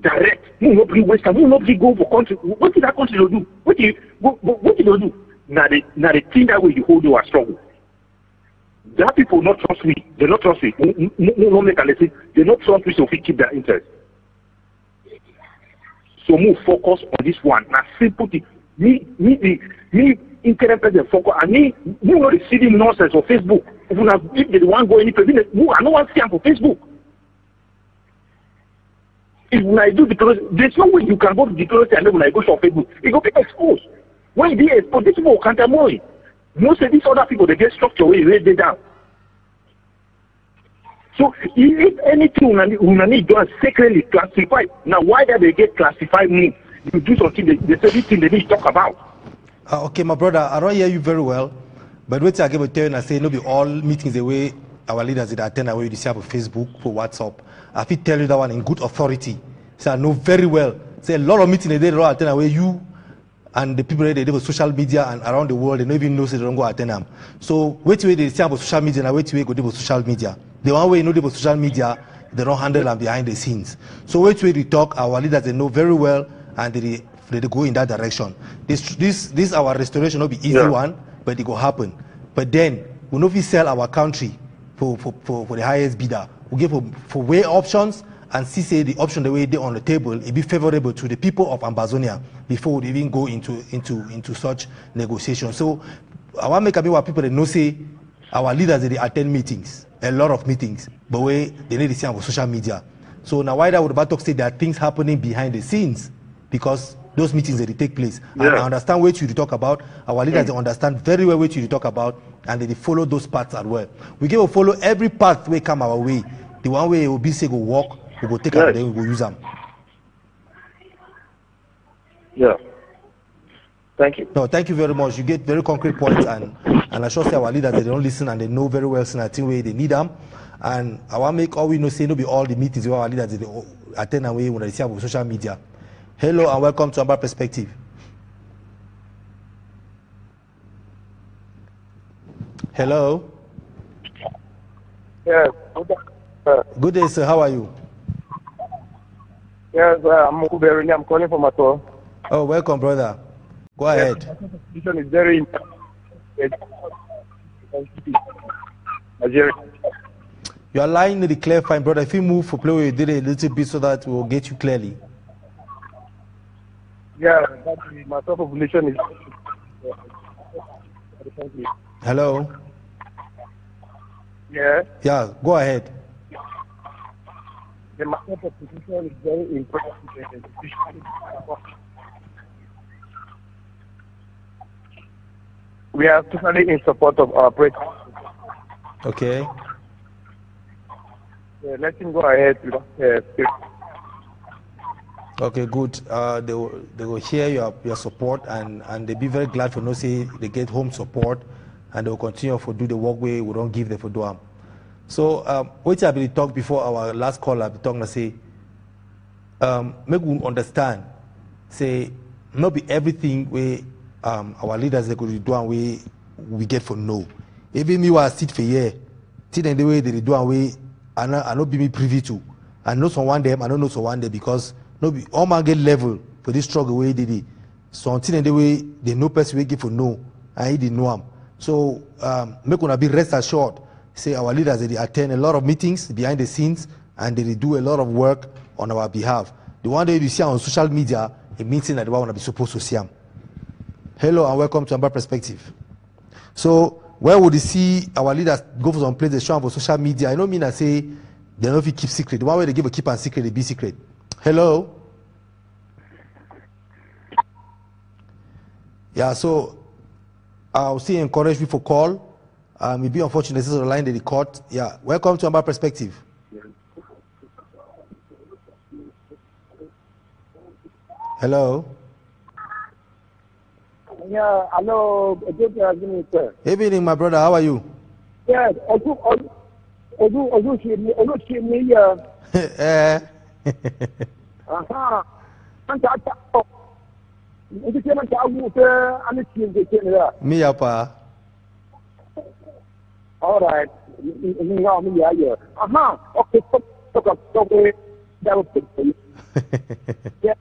direct. We will not bring Western, we will not go for country. What did that country do? What did they do? Now the thing that way you hold your struggle. That people not trust me. They not trust me. No make a lesson. They not trust me, so we keep their interest. So move focus on this one. Now simple thing. Me internet president focus. And me not receiving nonsense on Facebook. If they want go any place, I don't want to see them for Facebook. If I do diplomacy, there's no way you can go to diplomacy and then when I go to Facebook, it will be exposed. When it is exposed, these people can't more. Most of these other people, they get structured where they down. So if anything we need to secretly classify. Now why do they get classified means you do something they say this thing they need to talk about? Okay, my brother, I don't hear you very well. But what I give a tell you, I say no be all meetings the way our leaders did attend away you see for Facebook, for WhatsApp. I fit tell you that one in good authority. So I know very well. Say a lot of meetings they don't attend away you and the people they do for social media and around the world, they don't even know so they don't go attend them. So wait way they say about social media and wait way go do for social media. The one way you know they for social media, they don't handle them behind the scenes. So wait way they talk, our leaders they know very well and they go in that direction. This our restoration will be easy one, but it will happen. But then we know if we sell our country for the highest bidder, we give for way options and see say the option the way they on the table it be favorable to the people of Amazonia before we even go into such negotiations. So I want to make a bit what people they know say our leaders they attend meetings, a lot of meetings, but they need to see on social media. So now why that would about talk say there are things happening behind the scenes because those meetings they take place. And I understand what you talk about. Our leaders they understand very well what you talk about and they follow those paths as well. We give to follow every path we come our way. The one way it will be say go walk, we go take it and then we go use them. Yeah. Thank you. No, thank you very much. You get very concrete points, and I should say our leaders, they don't listen and they know very well I think way they need them. And I want to make all we know say no be all the meetings where our leaders they attend away when they see on social media. Hello and welcome to Amba Perspective. Hello. Yes. Good day, sir. How are you? Yes, I'm Uberi. I'm calling from Ato. Oh, welcome, brother. Go ahead. This one is very important. Nigeria. Your line is clear, fine, brother. If you move for play, you did a little bit so that we will get you clearly. Yeah, my population is. Hello. Yeah. Yeah, go ahead. The market position is very impressive. We are totally in support of our president. Okay. Let him go ahead. Okay, good. They will hear your support and they be very glad for no say they get home support and they will continue for do the work we don't give them for do them. So what I will talk before our last call I will talk and say make we understand say not be everything we our leaders they could do and we get for no. Even me was sit for year, sit in the way they do and we I not be me privy to. I know someone them, I don't know someone there because no be all man get level for this struggle way they did. So until in the way they no person we give for no, and he didn't know them. So make una be rest assured. Say our leaders they attend a lot of meetings behind the scenes and they do a lot of work on our behalf. The one that you see on social media, it means that the one be supposed to see them. Hello and welcome to Amba Perspective. So where would you see our leaders go for some place they show on social media? I don't mean I say they don't keep secret. The one way they give a keep and secret, they be secret. Hello. Yeah, so I'll still encourage you for call. It be unfortunate this is the line that they caught. Yeah, welcome to Amba Perspective. Hello. Yeah, hello. Good evening, sir. Evening, my brother. How are you? Yes, Me apa? All right. Okay. Yeah.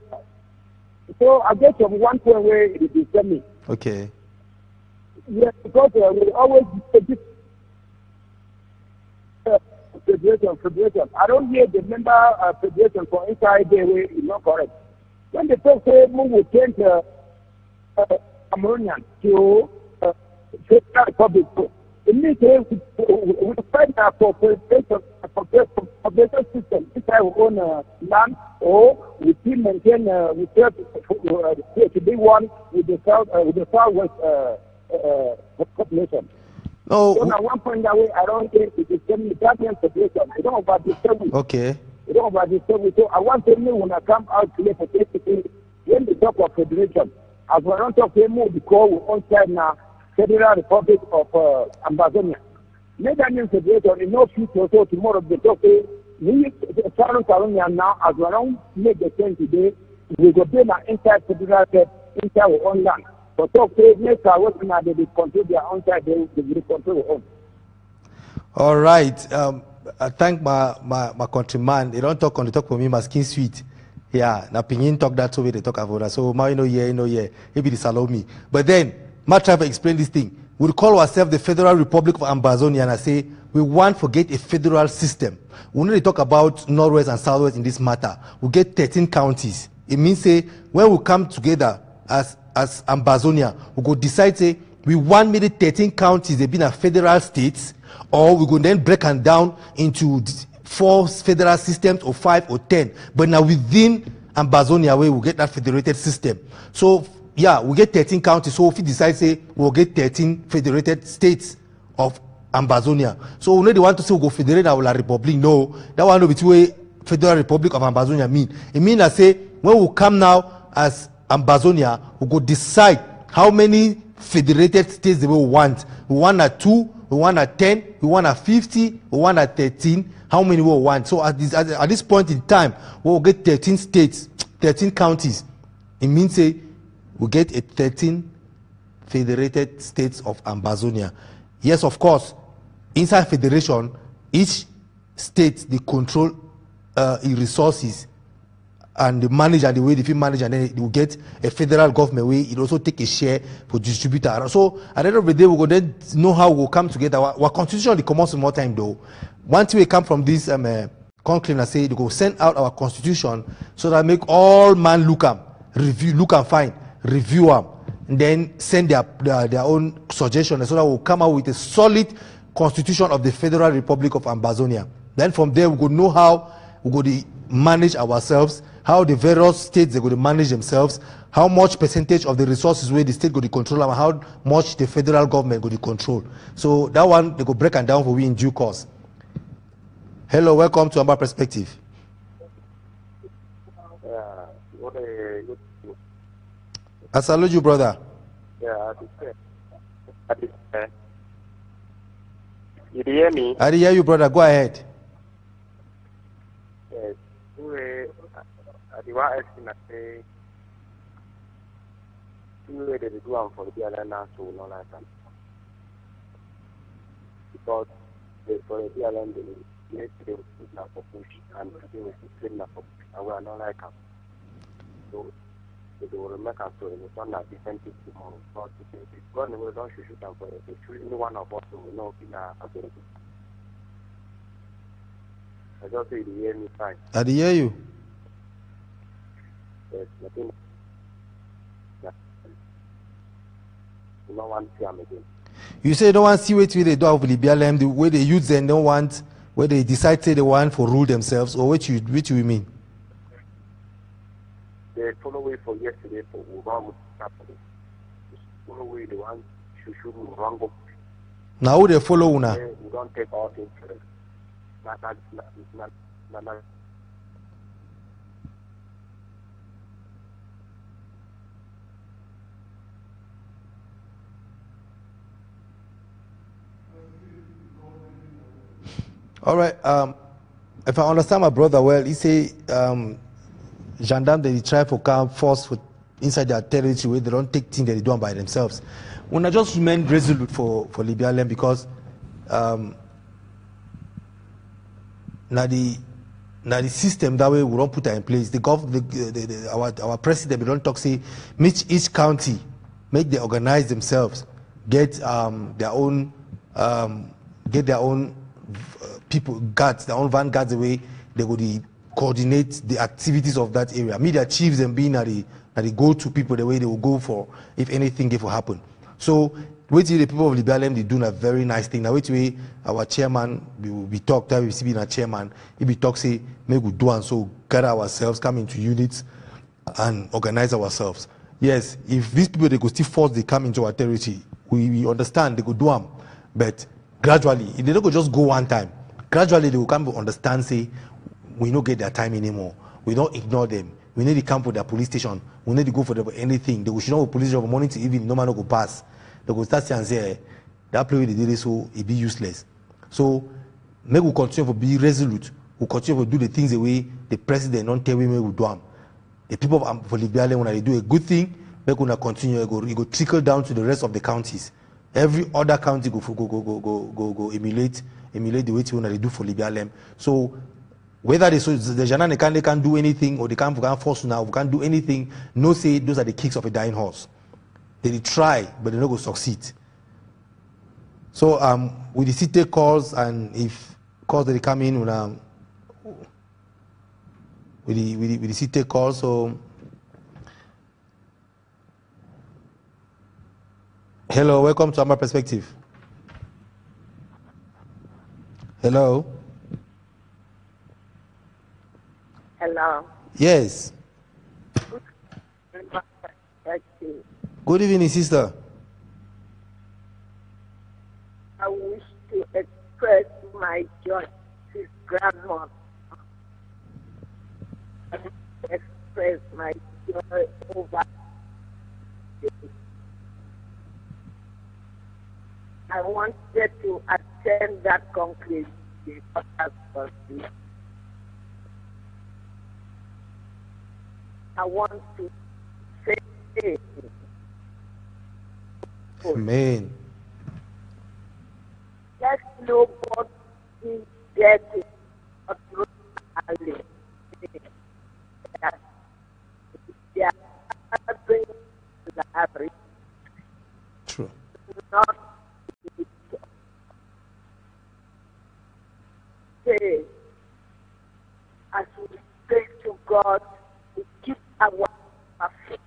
So I get from one point where it is me. Okay. Yeah, because we always federation. I don't hear the member federation for inside the way is not correct. When the talk say we will change Cameroonian to Federal Republic, it means we find out for federation system inside our own land, or we still maintain we try to be one with the southwest population. No. So now one point that way, I don't think it is semi government federation. I don't know about the service. Okay. I don't know about the service. So I want to know when I come out clear for basically when they talk of federation, as we don't talk anymore because we on side now Federal Republic of Ambazonia. Make that name federation in no future. So tomorrow they talk we Southern California now as we don't make the change today, we go be now inside federal inside our own land. But talk to make our work now they control their own side, they will control their own. All right. I thank my countryman. They don't talk on the talk for me, my skin sweet. Yeah, na opinion talk that way they talk about that. So my yeah. Maybe this allow me. But then, my try to explain this thing. We call ourselves the Federal Republic of Ambazonia and I say we want to get a federal system. We need to talk about Northwest and Southwest in this matter. We get 13 counties. It means say when we come together as Ambazonia, we go decide say we want maybe 13 counties they be in federal states, or we go then break them down into 4 federal systems or 5 or 10. But now within Ambazonia we will get that federated system. So yeah, we get 13 counties. So if we decide say we'll get 13 federated states of Ambazonia. So we don't want to say we go federate our republic. No, that one will be way Federal Republic of Ambazonia mean. It means that say when we come now as Ambazonia, we go decide how many federated states they will want. We want at 2, we want at 10, we want at 50, we want at 13. How many we want? So at this point in time, we'll get 13 states, 13 counties. It means we get a 13 federated states of Ambazonia. Yes, of course, inside federation, each state they control its resources and they manage, and the way they manage, and then they will get a federal government where it also take a share for distribute around. So at the end of the day, we will then know how we'll come together. Our constitution, they come out some more time though. Once we come from this conclave and say they go send out our constitution so that make all man look and find, review them, and then send their own suggestions so that we'll come out with a solid constitution of the Federal Republic of Ambazonia. Then from there we go know how we go to manage ourselves, how the various states they go to manage themselves, how much percentage of the resources where the state go to control, and how much the federal government go to control. So that one they go break and down for we in due course. Hello, welcome to Amba Perspective. I salute you, brother. Yeah, you hear me? I hear you, brother. Go ahead. Yes. I want to say, they do for the other now, so not like that. Because for the other, they put up for push and they will clean up for push. I will not like them. So they will make us so it's not like different things tomorrow. But if it's gone away, don't shoot them for it. It's really one of us who will not be available. I just say you hear me fine. I hear you. Yes, I think you don't want to see them again. You say you don't want to see what they do with the BLM, the way they use them, don't want where they decide say they want for rule themselves, or which you mean? They follow way for yesterday for Urango. Follow way the one should Urango. Now who they follow una? We don't take all things. All right. If I understand my brother well, he say gendarmes they try for come force for inside their territory where they don't take things that they do by themselves. When I just remain resolute for Libya land because now the system that way we don't put that in place. Our president we don't talk say each county make they organize themselves, get their own people guards, their own vanguards the way they go to coordinate the activities of that area. Media chiefs and being at the go-to people the way they will go for if anything will happen. So wait till the people of Libya they do a very nice thing. Now wait till our chairman we talk that we see being a chairman, if we talk say make we do and so gather ourselves, come into units and organize ourselves. Yes, if these people they go still force they come into our territory, we understand they go do them, but gradually if they don't go just go one time, gradually they will come to understand say we don't get their time anymore. We don't ignore them. We need to come for their police station. We need to go for anything. They should know police station from morning to evening. No man will go pass. They go start and say that play with the daily so it be useless. So make we continue to be resolute. We continue to do the things the way the president don't tell we will do them. The people for Libya when they do a good thing, make we continue. It go trickle down to the rest of the counties. Every other county go emulate the way they do for Libya. So whether the Janan they can't do anything or they can't force now, we can't do anything. No say those are the kicks of a dying horse. They try, but they don't go succeed. So we see take calls, and if calls they come in, we see take calls. So hello, welcome to Amba Perspective. Hello. Hello. Yes. Good evening, sister. I wish to express my joy to grandma. Express my joy over I wanted to attend that conclave. I want to say Amen. let nobody get it early. They are bringing the average. True. Not say, as we pray to God, we keep our feet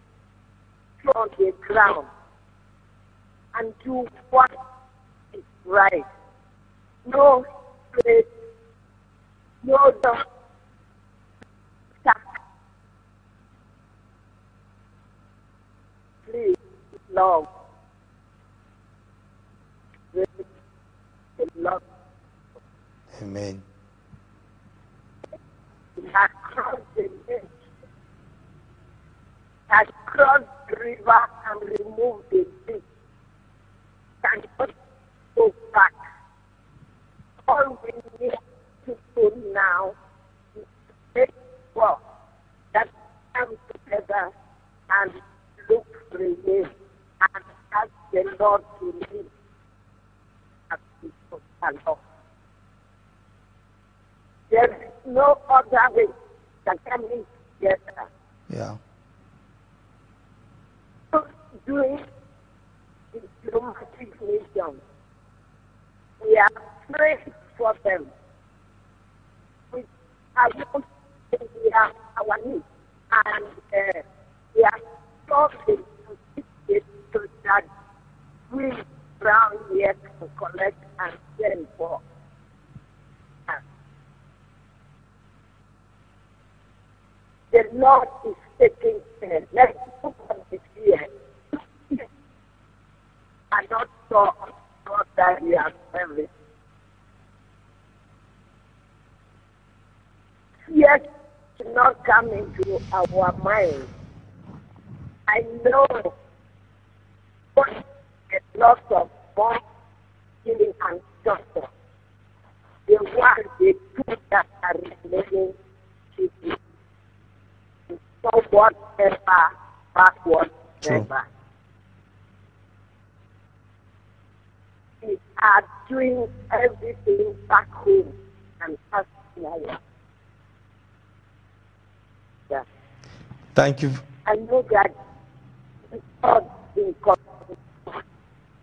on the ground and do what is right. No straight, no dark. Please, love. Love. Amen. He has crossed the lake, has crossed the river and removed the sea. Can not go back. All we need to do now is make sure that we come together and look for a way and ask the Lord to lead as people along. There is no other way than coming together. Yeah. Doing diplomatic missions. We are praying for them. We are not saying we have our needs, and we are struggling to get so that we brown here to collect and send for us. The Lord is taking care. Let's look at this here. And not so that we have everything. Fear should not come into our mind. I know what a lot of more healing and justice. The one, the two that are remaining should be forward ever, backward never. We are doing everything back home and us now. Yeah. Thank you. I know that God in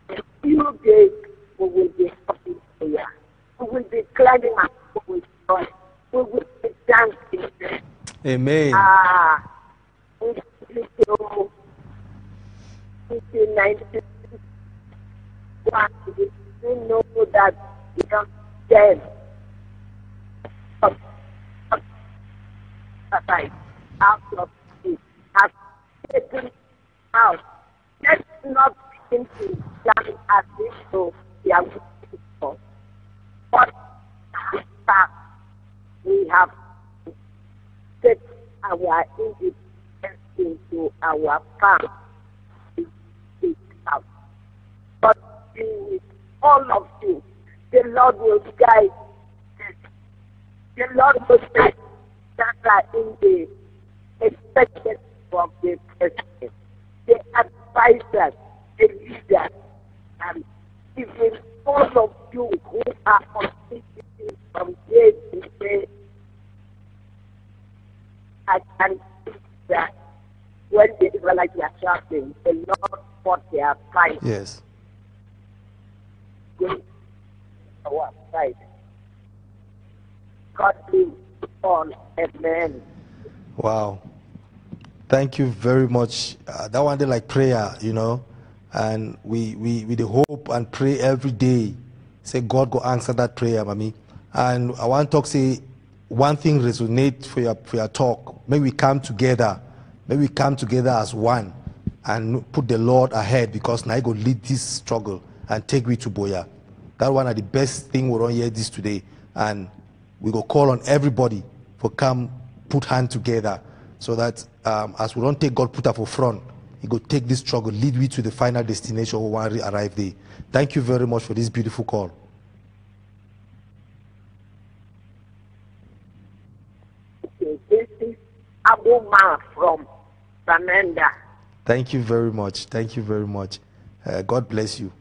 a few days we will be happy here. We will be climbing up with joy. We will be dancing. Amen. We will be 19. We know that we are dead. Out of it, has taken out. Let's not begin to examine as if so we are waiting for. But we have set our independence into our palm. Out. But with all of you, the Lord will guide. The Lord will guide that are in the expected of the president, the advisors, the leaders, and even all of you who are on CCTV from day to day. I can see that when the Israelites were shouting, the Lord fought their fight. Yes. Going our side. God be on. Amen. Wow. Thank you very much. That one day like prayer, you know, and we with the hope and pray every day. Say God go answer that prayer, mommy. And I want to talk, say one thing resonate for your talk. May we come together. May we come together as one and put the Lord ahead, because now I go lead this struggle and take we to Boya. That one of the best thing we don't hear this today. And we go call on everybody for come put hand together, so that as we don't take God put up for front, he go take this struggle, lead we to the final destination or one arrive there. Thank you very much for this beautiful call. Okay, this is Abuma from Samanda. Thank you very much. Thank you very much. God bless you.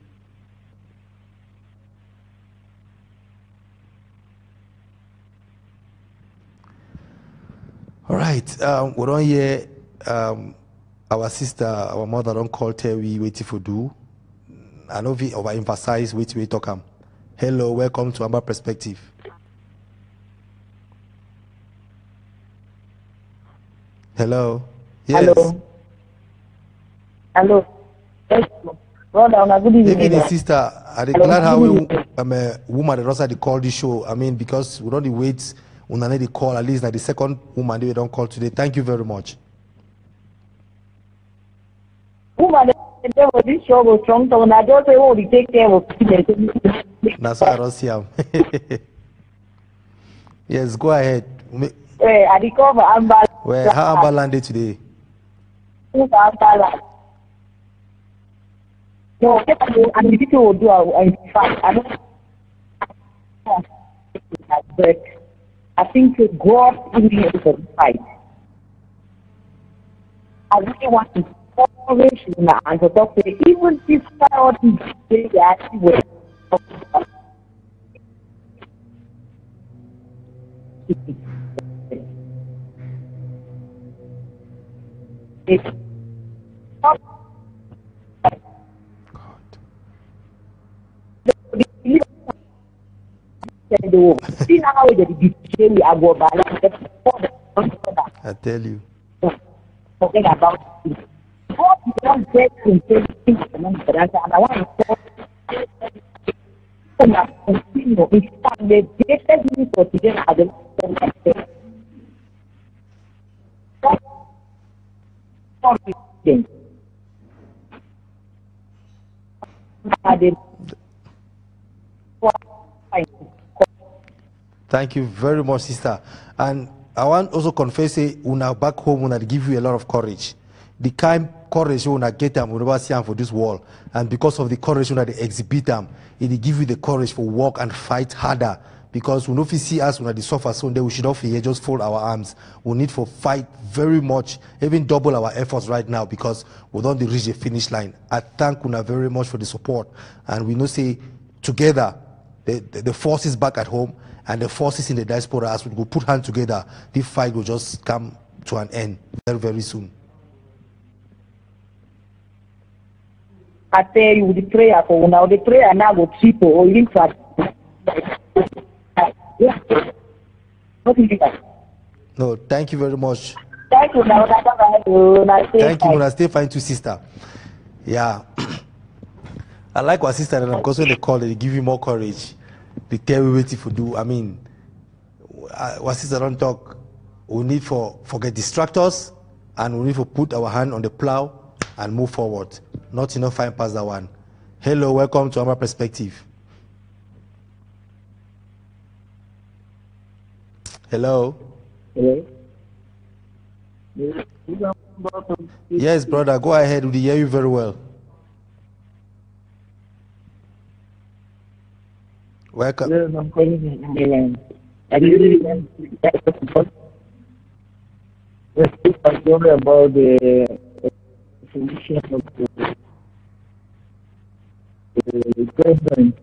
All right. We don't hear our sister, our mother don't call Terry waiting for do. I know we overemphasize wait we talk. Hello, welcome to Amba Perspective. Hello. Yes. Hello. Hello. Yes, brother, good evening. Even the sister, I'm glad how I'm a woman that also call the show. I mean, because we don't wait when I need the call, at least like the second woman they don't call today. Thank you very much. Woman, there was this show was strong, so I just say, oh, take care of it. That's why I don't see him. Yes, go ahead. I recover Amba. Well, how Amba landed today? Amba. No, and the people will do in fact, I don't but I think God in the fight. I really want to encourage you now and to talk to you, even if God is saying that he will. It's not see how the betray I go balance. I tell you. Forget about it. God is not dead in things and I want to continue. In fact, the greatest news for today are the Thank you very much, sister. And I want also confess, say, una back home, una give you a lot of courage. The kind courage una get them, we never see them for this world. And because of the courage una they exhibit them, it give you the courage for work and fight harder. Because we know if you see us, when they suffer so we should not fear, just fold our arms. We need to fight very much, even double our efforts right now because we don't reach the finish line. I thank una very much for the support. And we know say together, the forces back at home and the forces in the diaspora, as we go put hands together, this fight will just come to an end very, very soon. I tell you, the prayer for now, the prayer now will triple or even No, thank you very much. Thank you. Thank you, Muna. Stay fine too, sister. Yeah. I like what sister and because when they call, they give you more courage. They tell you what to do. I mean, what sister don't talk, we need for forget distractors and we need to put our hand on the plow and move forward. Not enough fine past that one. Hello, welcome to Amba Perspective. Hello. Hello. Yes, brother, go ahead. We hear you very well. Welcome. Yes, I'm calling from England. I really want to talk about the solution of the president.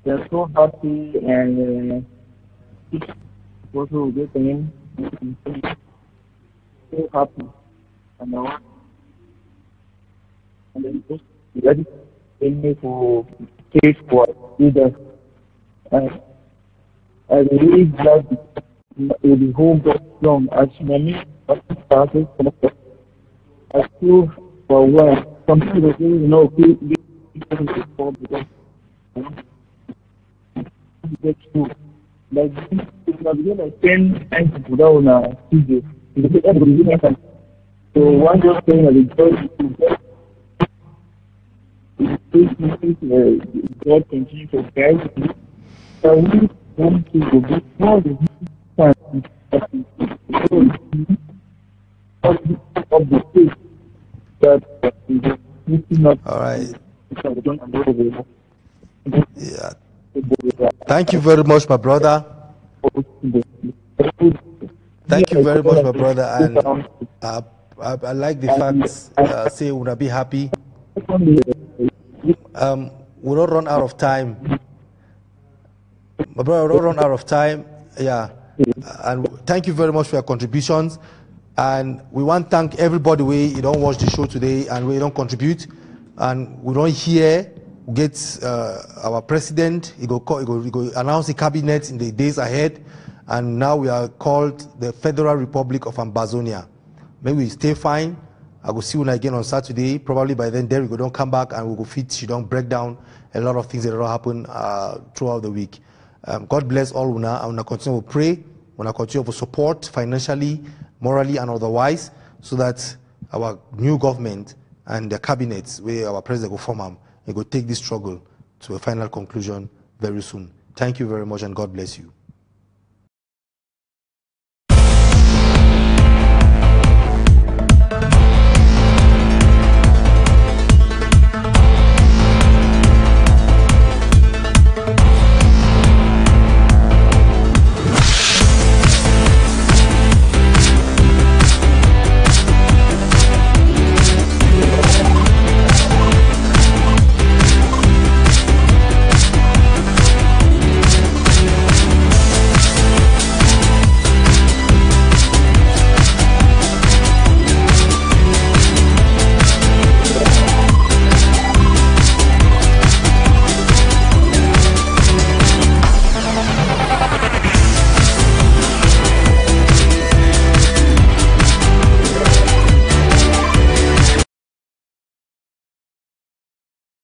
They're so happy and also getting so happy and I and then just ready for case for leaders. I'm really glad with the whole from as many started. I feel for where some people say, you know, people because get through. Like people are beginning like 10 times to down CJ. So one just saying that the joy God continue to guide you. So we want to go before the time of the faith. not. All right. Yeah. Thank you very much, my brother. Thank you very much, my brother. And I like the fact, say, would I be happy? We don't run out of time. My brother, we don't run out of time. Yeah. And thank you very much for your contributions. And we want to thank everybody who don't watch the show today and we don't contribute. And we don't hear, we get our president, he go announce the cabinet in the days ahead. And now we are called the Federal Republic of Ambazonia. Maybe we stay fine. I will see you again on Saturday. Probably by then, Derek will don't come back and we will fit, she don't break down a lot of things that don't happen throughout the week. God bless all una. I want to continue to pray. I want to continue to support financially, morally, and otherwise, so that our new government and the cabinets, where our president will form them, they will take this struggle to a final conclusion very soon. Thank you very much, and God bless you.